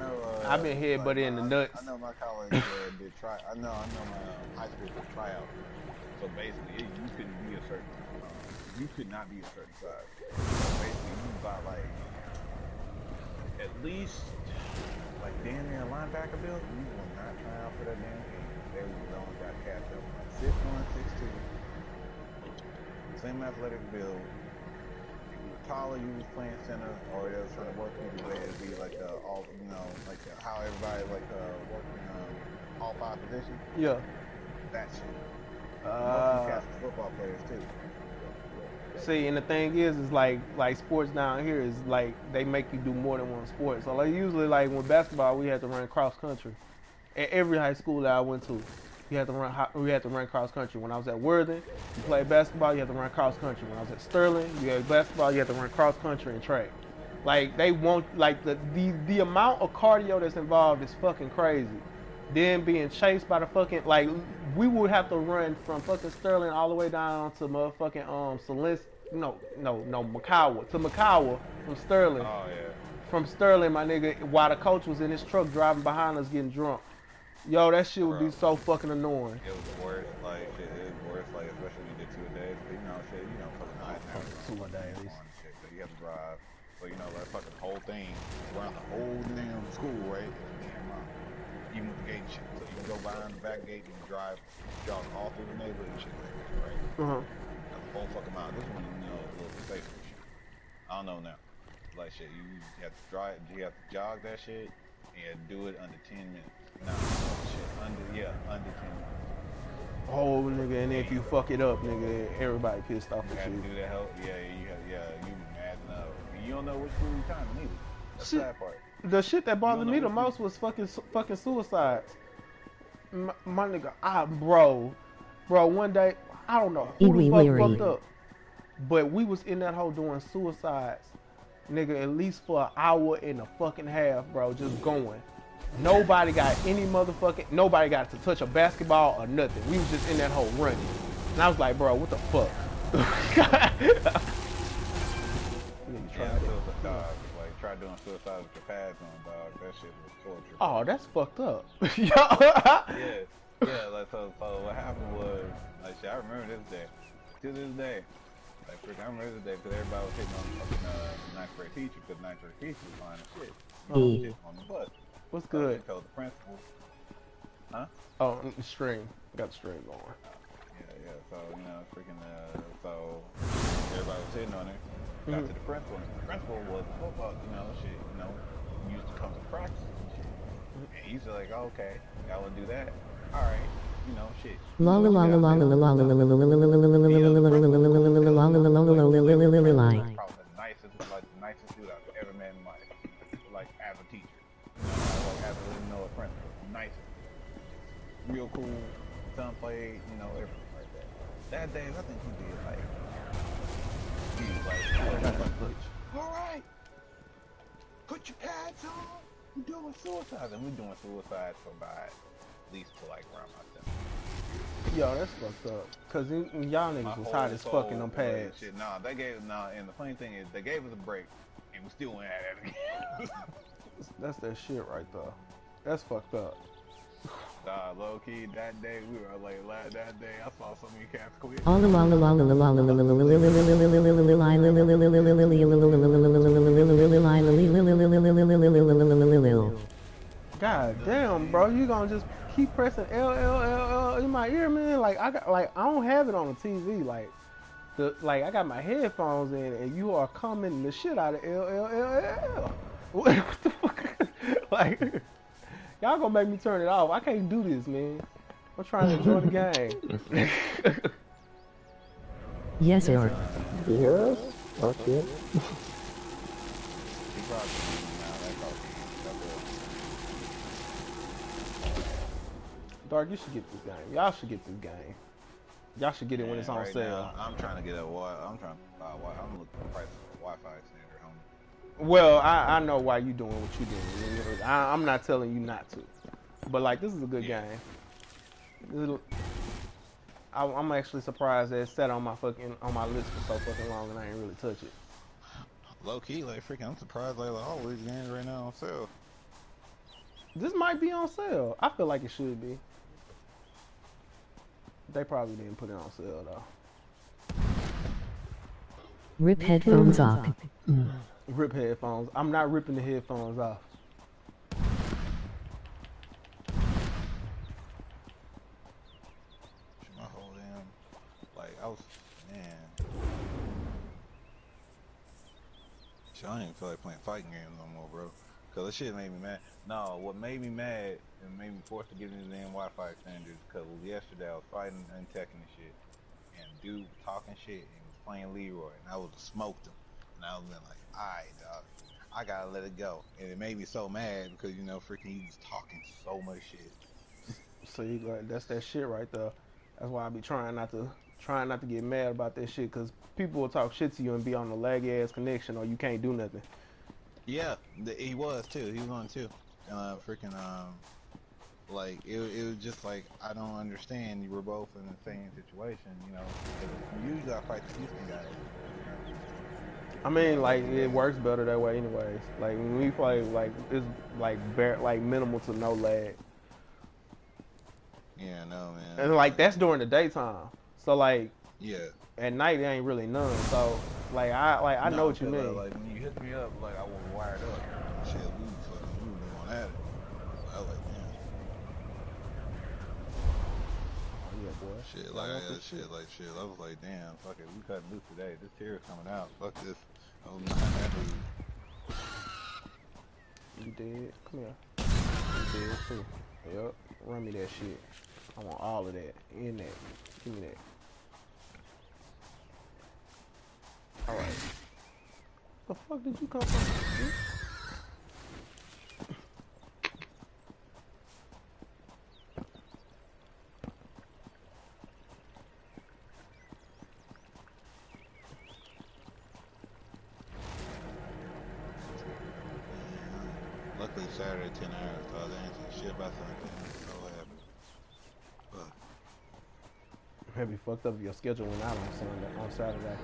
I've been headbutted in the nuts. I know my college did try. I know my high school did tryout. So basically, you couldn't be a certain. You could not be a certain size. So basically, you got like at least like damn near a linebacker build. You will not try out for that damn game. They only got cats up like 6'1", 6'2". Same athletic build. Taller, you was playing center, or they was trying to work you way to be like all, you know, like how everybody like working all 5 positions. Yeah. That shit. Most cats are football players too. See, and the thing is like sports down here is like they make you do more than one sport. So like usually like with basketball we had to run cross country. At every high school that I went to, we had to run cross country. When I was at Worthing, you played basketball, you had to run cross country. When I was at Sterling, you had basketball, you had to run cross country and track. Like they want like the amount of cardio that's involved is fucking crazy. Then being chased by the fucking, like we would have to run from fucking Sterling all the way down to motherfucking Makawa to Makawa from Sterling. Oh yeah. From Sterling, my nigga, while the coach was in his truck driving behind us getting drunk. Yo, that shit would be so fucking annoying. It was worse, like shit. It was worse, like especially when you did 2 a day. You know, shit. You know, fucking 9 hours. 2 a day at least. Shit, so you have to drive. So you know, that fucking whole thing around the whole damn school, right? Damn mile. Even with the gate and shit. So you can go behind the back gate and jog all through the neighborhood and shit like that, right? That's a whole fucking mile. This one, you know, a little safer and shit. I don't know now. Like shit, you have to drive. You have to jog that shit and do it under 10 minutes. No, shit, under 10 minutes. Oh, nigga, and if you fuck it up, nigga, everybody pissed off You at had you. to do that help. Yeah, you mad enough. You don't know which school you're timing either. That's the sad part. The shit that bothered me the most was fucking suicides. My nigga, bro, one day, I don't know who the fuck fucked up, but we was in that hole doing suicides, nigga, at least for an hour and a fucking half, bro, just going. Nobody got nobody got to touch a basketball or nothing. We was just in that hole running. And I was like, bro, what the fuck? Try doing suicide with your pads on, dog. That shit was torture. Oh, that's fucked up. Yeah, like so what happened was, like shit, I remember this day. To this day. Like I remember this day because everybody was hitting on the fucking 9th grade teacher because 9th grade teacher was lying and shit. On the bus. What's good? So told the principal. Huh? Oh, the string. Got the string going. Yeah. So, you know, freaking, so everybody was hitting on it. Got to the principal, and the principal was football, you know, shit, you know, used to come to practice and shit. And he's like, oh, okay, y'all would do that. All right, you know, shit. La la la la la la la la la la Probably the nicest, like the nicest dude I've ever met in life. Like as a teacher, like as a principal, nicest, real cool. Son played, you know, everything like that. That day, I think he was like, all right, put your pads on. We're doing suicides, and we're doing suicides for about at least till like around my 7th. Yo, that's fucked up. Cause y'all niggas was hot as fuck in them pads. Shit, nah, they gave and the funny thing is they gave us a break, and we still went at it again. That's that shit right there. That's fucked up. Nah, low key, that day we were like, that day I saw so many cats quit. God damn, bro, you gonna just keep pressing L in my ear, man? Like I don't have it on the TV, like I got my headphones in, and you are commenting the shit out of L. What the fuck? Like, y'all gonna make me turn it off? I can't do this, man. I'm trying to enjoy the game. Yes, sir. You hear us? Oh shit. Dark, you should get this game. Y'all should get this game. Y'all should get it when it's on sale. Now, I'm trying to get I'm trying to buy I'm looking for the price of a Wi-Fi extender, homie. Well, I know why you doing what you doing. I'm not telling you not to, but like this is a good game. I'm actually surprised that it sat on my list for so fucking long and I ain't really touch it. Low key, like freaking, I'm surprised like all these games right now on sale. This might be on sale. I feel like it should be. They probably didn't put it on sale though. Rip headphones off. Rip headphones. I'm not ripping the headphones off. My whole damn, like I was, man. Shit, I don't even feel like playing fighting games no more, bro. Cause this shit made me mad. No, what made me mad and made me forced to get into the damn Wi-Fi extenders. Cause yesterday I was fighting and teching and shit, and dude was talking shit and was playing Leroy, and I would have smoked him. And I was like, alright, dog, I gotta let it go. And it made me so mad because, you know, freaking he was talking so much shit. So you got, that's that shit right there. That's why I be trying not to get mad about that shit, because people will talk shit to you and be on a laggy ass connection or you can't do nothing. Yeah, he was too. He was on too. Freaking like it was just like, I don't understand. You were both in the same situation, you know. You usually gotta fight the Houston guys. I mean, like, it works better that way anyways. Like, when we play, like, it's, like, minimal to no lag. Yeah, no, man. And, like, that's during the daytime. So, like, yeah, at night, it ain't really none. So, like, I know what you mean. Like, when you hit me up, like, I was wired up. Shit, we were going at it. I was like, damn. Oh, yeah, boy. Shit, I was like, damn, fuck it, we cutting loose today. This tear is coming out. Fuck this. I was not that dude. You did? Come here. You did too. Yup. Run me that shit. I want all of that. In that. Give me that. Alright. The fuck did you come from? Luckily Saturday 10 hours, so I was answering shit by something. So happy. Fuck. That'd be fucked up if your schedule went out on Saturday.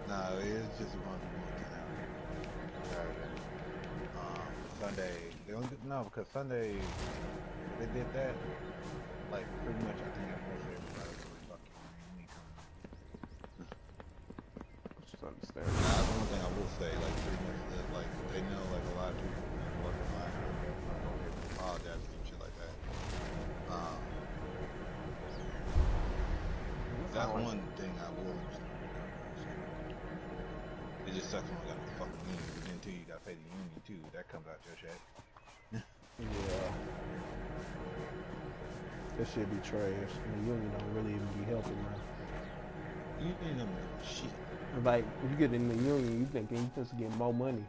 No, it's just one 10 hours. Saturday. Sunday, because Sunday, they did that, like, pretty much, I think everybody was really fucking me coming. Just understand. That's the one thing I will say, like, pretty much, that, like, they know, like, a lot of people work in line, apologize for some shit like that. That's one thing I will understand. It's just sucks when I got no fucking union. But then too, you gotta pay the union too. That comes out your check. Yeah. That shit be trash. And the union don't really even be helping, man. Union don't make shit. Like, if you get in the union, you thinking you just get more money.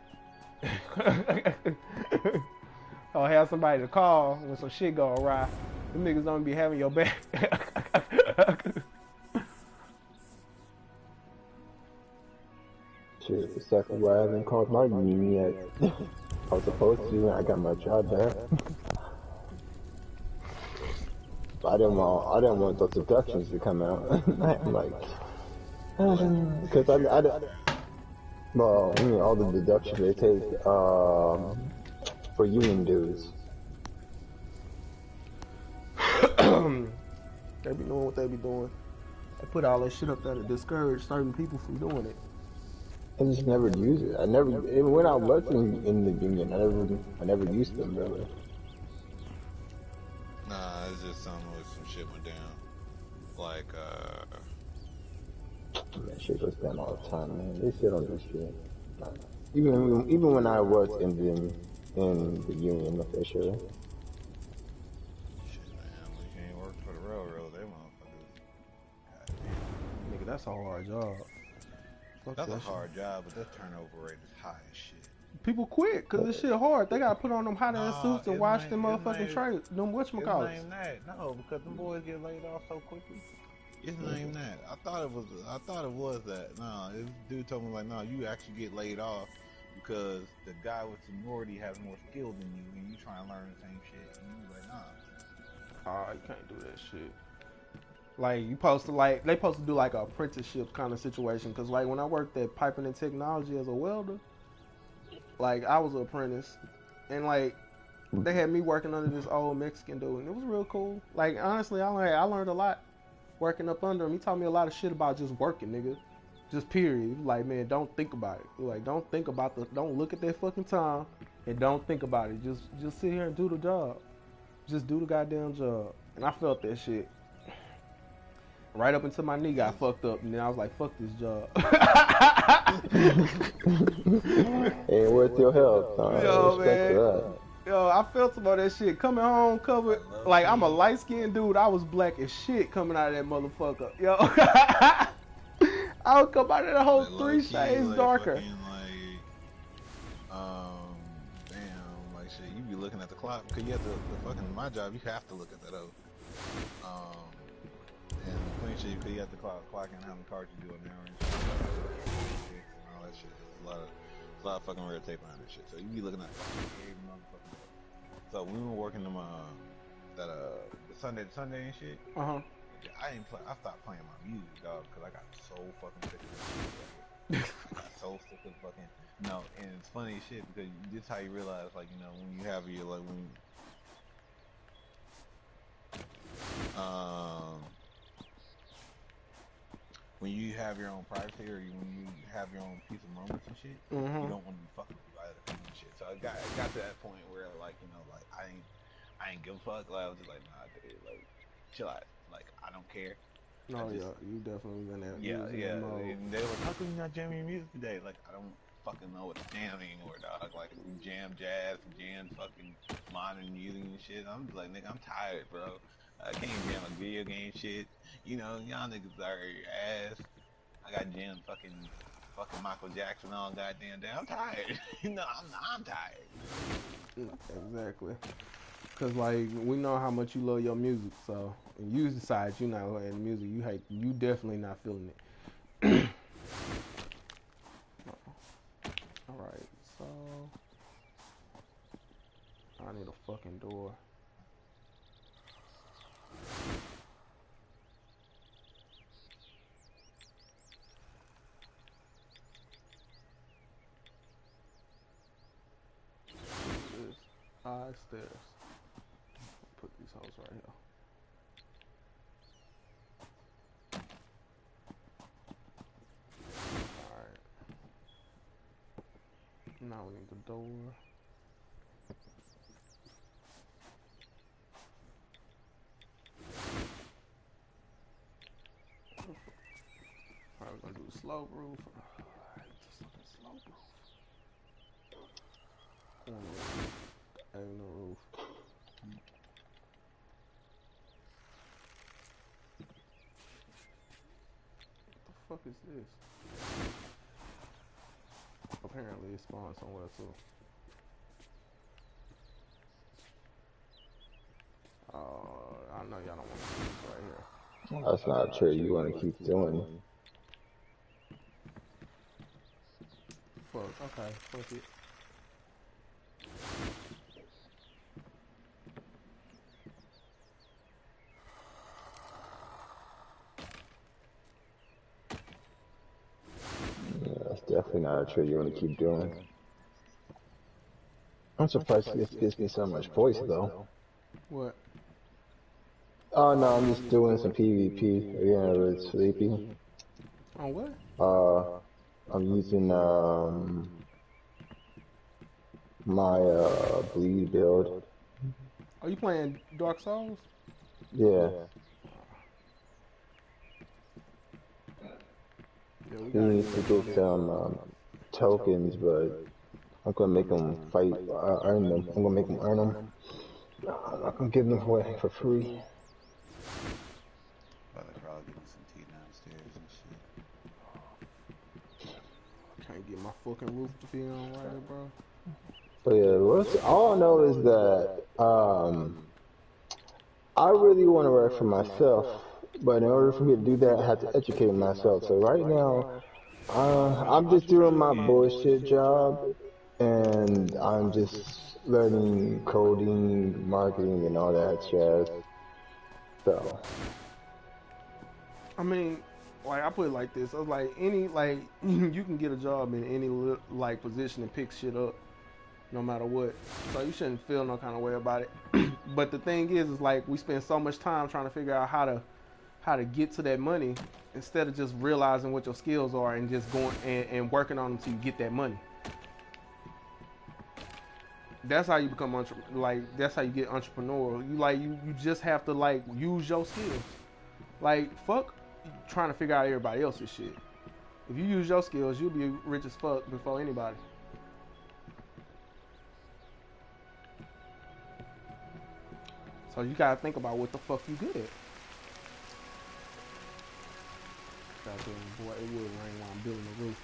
Or have somebody to call when some shit go awry. Them niggas don't be having your back. Shit, exactly why I haven't called my union yet. I was supposed to, I got my job back. I didn't want those deductions to come out. I'm like, because well, you know, all the deductions they take, for union dues. They be doing what they be doing. They put all that shit up there to discourage certain people from doing it. I just never use it. Even when I was in the union, I never used them really. Nah, it's just something with some shit went down. Like, That shit goes down all the time, man. They sit on this shit. Even when I was in the union officially. shit, man, we can't work for the railroad. They motherfuckers. Goddamn. Nigga, that's a hard job. Fuck That's that a shit. hard job, but their turnover rate is high as shit. People quit because this shit hard. They gotta put on them hot ass Nah, suits and it's watch not- them it's motherfucking not- trade. Them It's not whatchamacallits. even that. No, because them boys get laid off so quickly. It's not even that. I thought it was that. No, this dude told me like, no, you actually get laid off because the guy with seniority has more skill than you, and you try and learn the same shit. And you like, nah. Oh, you can't do that shit. Like you supposed to they supposed to do like a apprenticeship kind of situation. Cause like when I worked at Piping and Technology as a welder, like I was an apprentice, and like they had me working under this old Mexican dude, and it was real cool. Like honestly, I learned a lot working up under him. He taught me a lot of shit about just working, nigga. Just period. He was like, man, don't think about it. He was like, don't think about don't look at that fucking time, and don't think about it. Just sit here and do the job. Just do the goddamn job. And I felt that shit. Right up until my knee got fucked up, and then I was like, fuck this job. Ain't worth your help. Yo, Respect man. to that. Yo, I felt some of that shit. Coming home covered, like I'm a light-skinned dude. I was black as shit coming out of that motherfucker. Yo. I would come out of the whole Like, 3 low-key, shades like, darker. fucking, damn, like shit. You be looking at the clock because you have to. The fucking my job, you have to look at that out. And the funny shit, because you have to clock in how many cards you do an hour and shit, and all that shit. There's a lot of fucking red tape behind that shit. So you be looking at every motherfucking day. So we were working them the Sunday to Sunday and shit. Uh-huh. I stopped playing my music, dog, because I got so fucking sick of this shit. Bro. I got so sick of fucking and it's funny as shit because this is how you realize, like, you know, when you have your when you have your own privacy or when you have your own piece of moments and shit, you don't want to be fucking with other people and shit. So it got to that point where, like, you know, like I ain't give a fuck. Like I was just like, nah, dude, like chill out. Like I don't care. Oh yeah, you definitely been there. Yeah. And they were like, how come you're not jamming your music today? Like I don't fucking know what to jam anymore, dog. Like we jam jazz, jam fucking modern music and shit. I'm just like, nigga, I'm tired, bro. I can't jam a video game shit. You know, y'all niggas are ass. I got jammed fucking Michael Jackson all goddamn day. I'm tired. No, I'm tired. Exactly. Cause like we know how much you love your music, so and you decide you're not loving the music. You definitely not feeling it. All right, so I need a fucking door. This high stairs. Put these hoes right here. Alright. Now we need the door. Alright, we're gonna do the slow roof. I hate this looking slow. Corner. Ain't no roof. What the fuck is this? Apparently it spawned somewhere too. I know y'all don't want to do this right here. That's not true. You want to keep doing. Fuck, okay, fuck it. Yeah, that's definitely not a tree you want to keep doing. I'm surprised this gives me so much voice though. What? Oh no, I'm just doing some PvP. Again, with Sleepy. On what? I'm using my bleed build. Are you playing Dark Souls? Yeah. Yeah, we He gotta needs to get get some tokens, but I'm gonna make them fight, earn them. I'm gonna make them earn them. I'm not gonna give them away for free. About to probably give me some tea downstairs and shit. Can't get my fucking roof to be on right, bro. But yeah, all I know is that I really want to work for myself, but in order for me to do that, I have to educate myself. So right now, I'm just doing my bullshit job, and I'm just learning coding, marketing, and all that jazz. So. I mean, like I put it like this. I was like like you can get a job in any like position and pick shit up, no matter what. So you shouldn't feel no kind of way about it. But the thing is like we spend so much time trying to figure out how to get to that money instead of just realizing what your skills are and just going and working on them till you get that money. That's how you become that's how you get entrepreneurial. You just have to like use your skills. Like fuck trying to figure out everybody else's shit. If you use your skills, you'll be rich as fuck before anybody. So you gotta think about what the fuck you good at. Goddamn boy, it will rain while I'm building the roof.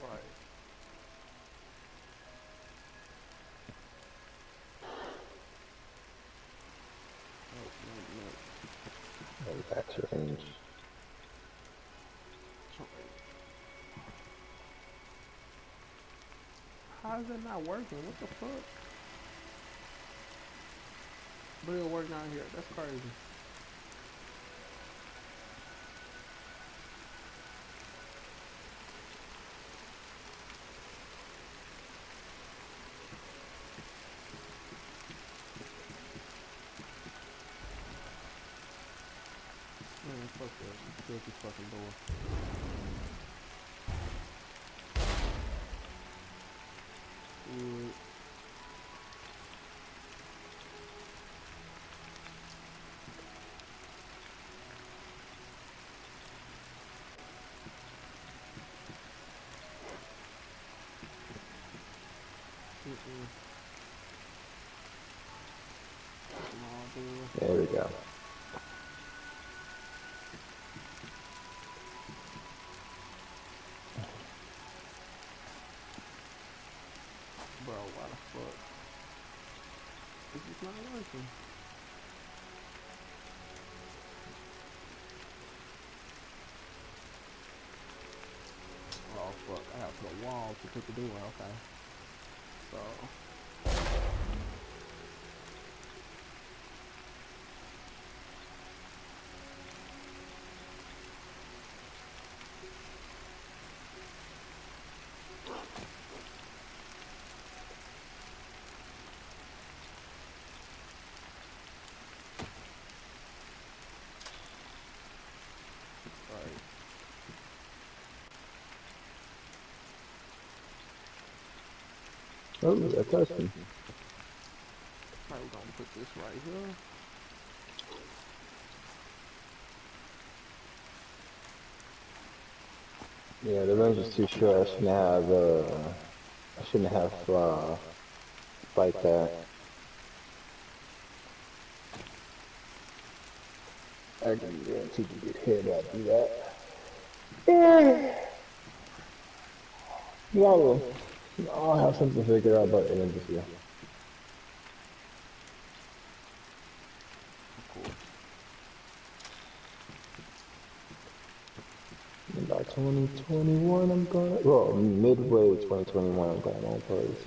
Right. Manufacture range. How is that not working? What the fuck? But it'll work down here. That's crazy. Man, fuck that. Filthy fucking door. Wood. There we go. Bro, why the fuck? It's just not working. Oh fuck, I have to put a wall to put the door, okay. So right. Oh, I touched him. Alright, we're gonna put this right here. Yeah, the range is too short. I shouldn't have, spiked that. I can guarantee to get hit if I do that. Well, I'll have something figured out by the end of this year. Of course. And by 2021, well, midway 2021, I'm going on place.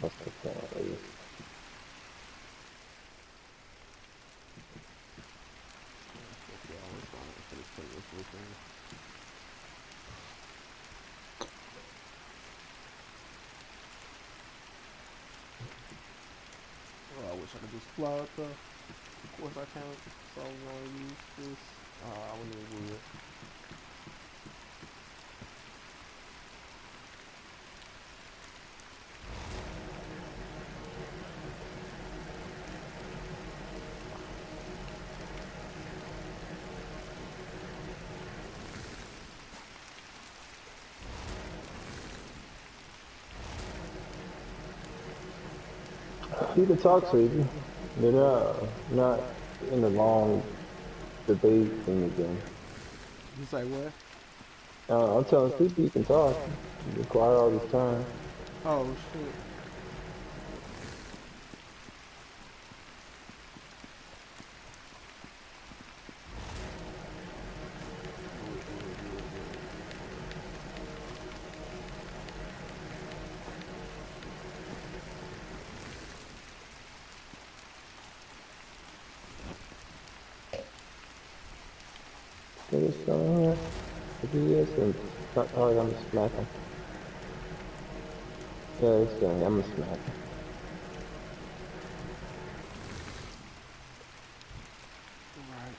That's the plan, at least. Okay, always going for this playlist weekend. Oh, I wish I could just fly up there. Of course I can't, so I'm gonna use this. I wouldn't even would. You can talk to you. You're not in a long debate thing again. You say what? I'm telling people you can talk. You're quiet all this time. Oh shit. Niggas still in here. If he is, then not talking, I'm gonna smack him. Yeah, he's still in here. I'm gonna smack him. Right.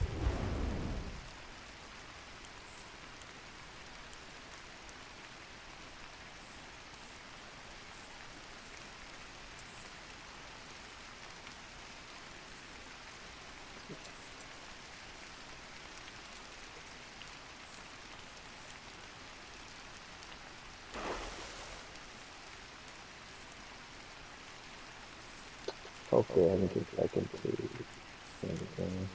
Hopefully I can get back into anything.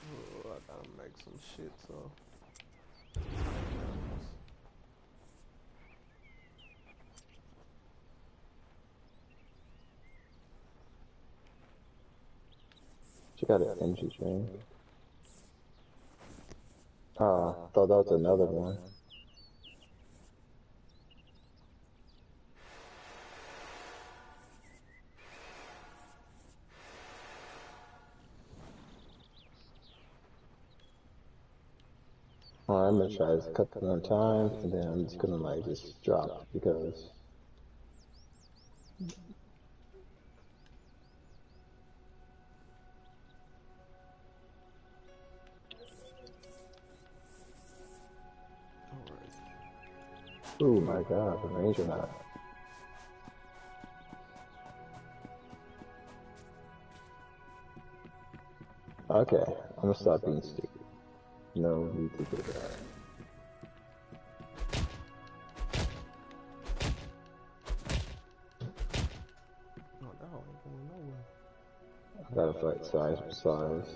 Oh, I gotta make some shit, so. She got an energy drink. Thought that was another one. I'm gonna try this a couple more times, and then I'm just gonna like just drop because. Oh my god, the range or not. Okay, I'm gonna stop being stupid. No need to do that. No, that hole ain't going nowhere. I gotta fight size for size.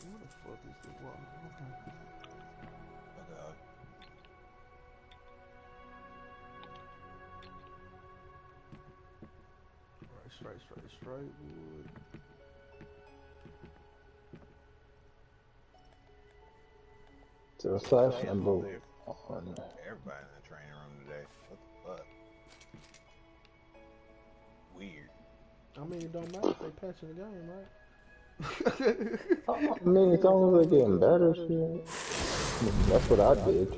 What the fuck is this one? Okay. Alright, Straight wood. So slash Damn, number everybody one. in the training room today. What the fuck? Weird. I mean, it don't matter if they patching the game, right? I mean, as long as they're getting better, shit. That's what I did.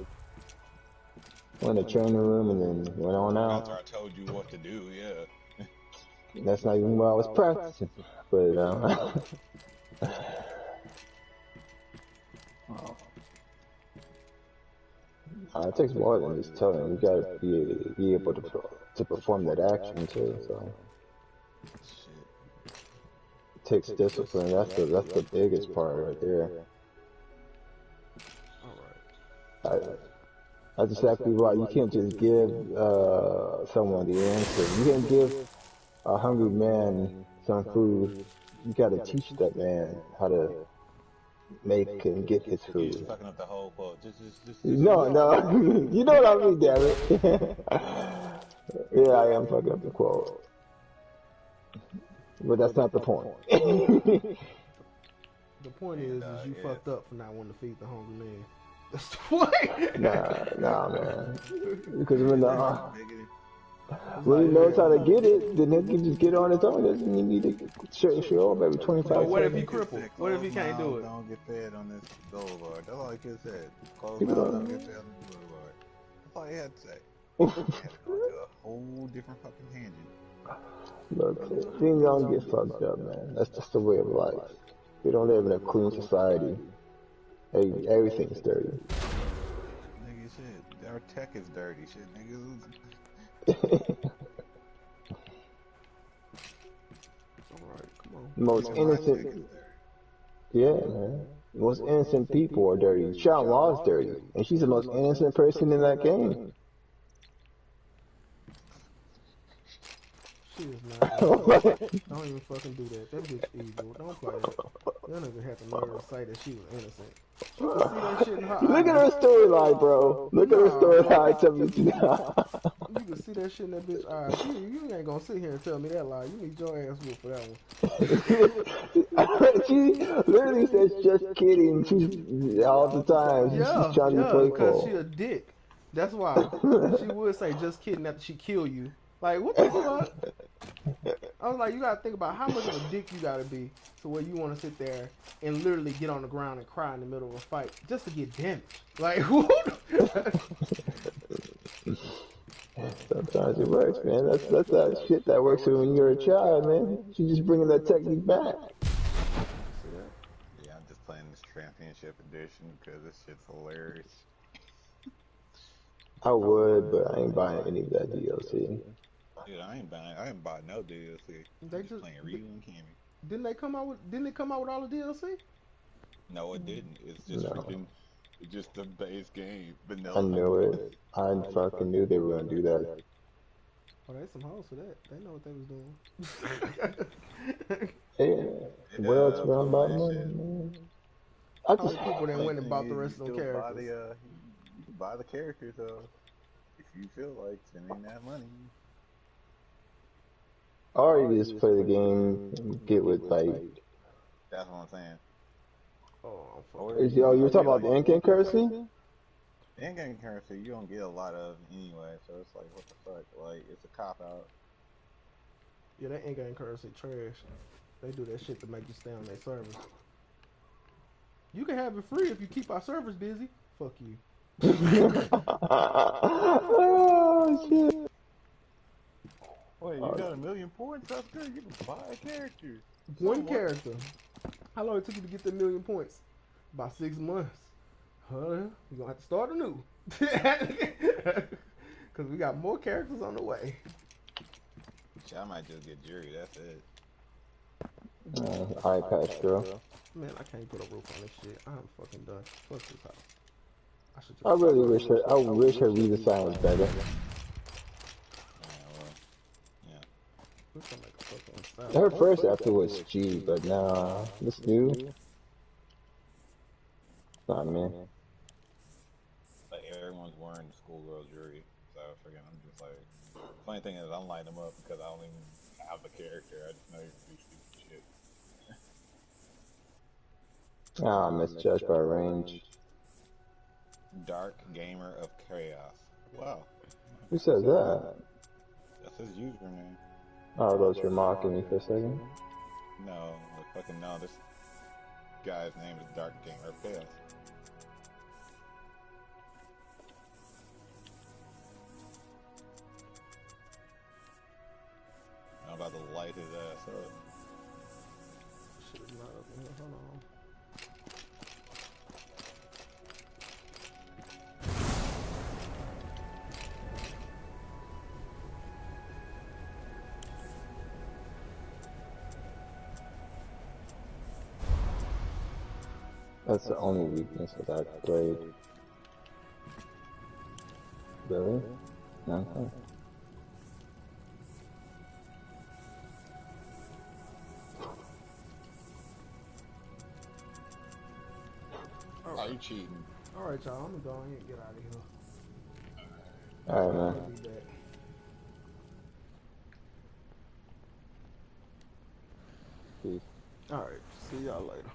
Went in the training room and then went on After out. I told you what to do, yeah. That's not even what I was practicing. But, it takes more than just telling. You gotta be able to perform that action too. So Shit. it takes discipline. That's the biggest part right there. That's exactly right. You can't just give someone the answer. You can't give a hungry man some food. You gotta teach that man how to make and get his You're just food. fucking up the whole quote. No, you know what I mean, damn it. Yeah, I am fucking up the quote. But that's not the point. The point is you fucked up for not wanting to feed the hungry man. That's the point. Nah, man. Because when he knows how to get it, then he can just get it on his own. Doesn't need to show up every 25 But what if seconds. he crippled? What if he can't do it? Don't get fed on this boulevard. That's all he could have said. Close People mouth, don't- don't get fed on this boulevard. That's all he had to say. He had to go to a whole different fucking tangent. Look, things don't get fucked up, man. That's just the way of life. We don't live in a clean society. Everything's dirty. Nigga, shit. Our tech is dirty. Shit, niggas. Alright, come on. Most innocent, yeah, man. Most innocent people are dirty. Shawn Law's dirty, and she's the most innocent person in that game. She is not. Don't even fucking do that. That bitch evil. Don't play that. That nigga had the nerve to say that she was innocent. You can see that shit in her Look at eyes. her storyline, bro. Look at her storyline. Tell me now. You can see that shit in that bitch eyes. You ain't gonna sit here and tell me that lie. You need your ass whooped for that one. She literally says, "Just kidding." She's all the time. She's trying to be playful. Because she a dick. That's why. She would say, "Just kidding," after she kill you. Like, what the fuck? I was like, you gotta think about how much of a dick you gotta be to where you want to sit there and literally get on the ground and cry in the middle of a fight just to get damaged. Like, who? Sometimes it works, man. That's that shit that works when you're a child, man. She's just bringing that technique back. Yeah, I'm just playing this championship edition because this shit's hilarious. I would, but I ain't buying any of that DLC. Dude, I ain't buying no DLC. They I'm just playing Ryu and Cammy. Didn't they come out with all the DLC? No, it didn't. It's just freaking, it's just the base game. I knew it. I fucking knew they were gonna do that. Oh, there's some hoes for that. They know what they was doing. Yeah. What else around about money, man? I How many just people that went and bought the rest of them characters? You can buy the characters though, if you feel like spending that money. or you just play the game and get with like. That's what I'm saying. Oh, you're talking about the in-game currency? The in-game currency you don't get a lot of anyway, so it's like what the fuck? Like it's a cop out. Yeah, that in-game currency trash. They do that shit to make you stay on their servers. You can have it free if you keep our servers busy. Fuck you. Oh shit! Wait, you got 1 million points up there? You can buy a character. One character. How long it took you to get the 1 million points? About 6 months. Huh? You're gonna have to start anew. Cause we got more characters on the way. Shit, I might just get Jury, that's it. Eye patch, girl. Man, I can't put a roof on this shit. I'm fucking done. Fuck this house. I really wish her redesign was better. Her first after was G, but nah, this new. Nah, man. Like everyone's wearing the schoolgirl jewelry, so I figured I'm just like. Funny thing is, I'm lighting them up because I have a character. I just know you do stupid shit. Ah, misjudged by range. Dark Gamer of Chaos. Wow. Who says that? That's his username. Oh, I thought you were mocking me for a second. No, fucking no. This guy's name is Dark Gamer of Chaos. I'm about to light his ass up. Shit is not up in here. Hold on. That's the only weakness that I've played. Really? Okay. Are you cheating? Alright, y'all. I'm gonna go ahead and get out of here. Alright, man. I'll be back. Peace. Alright. See y'all later.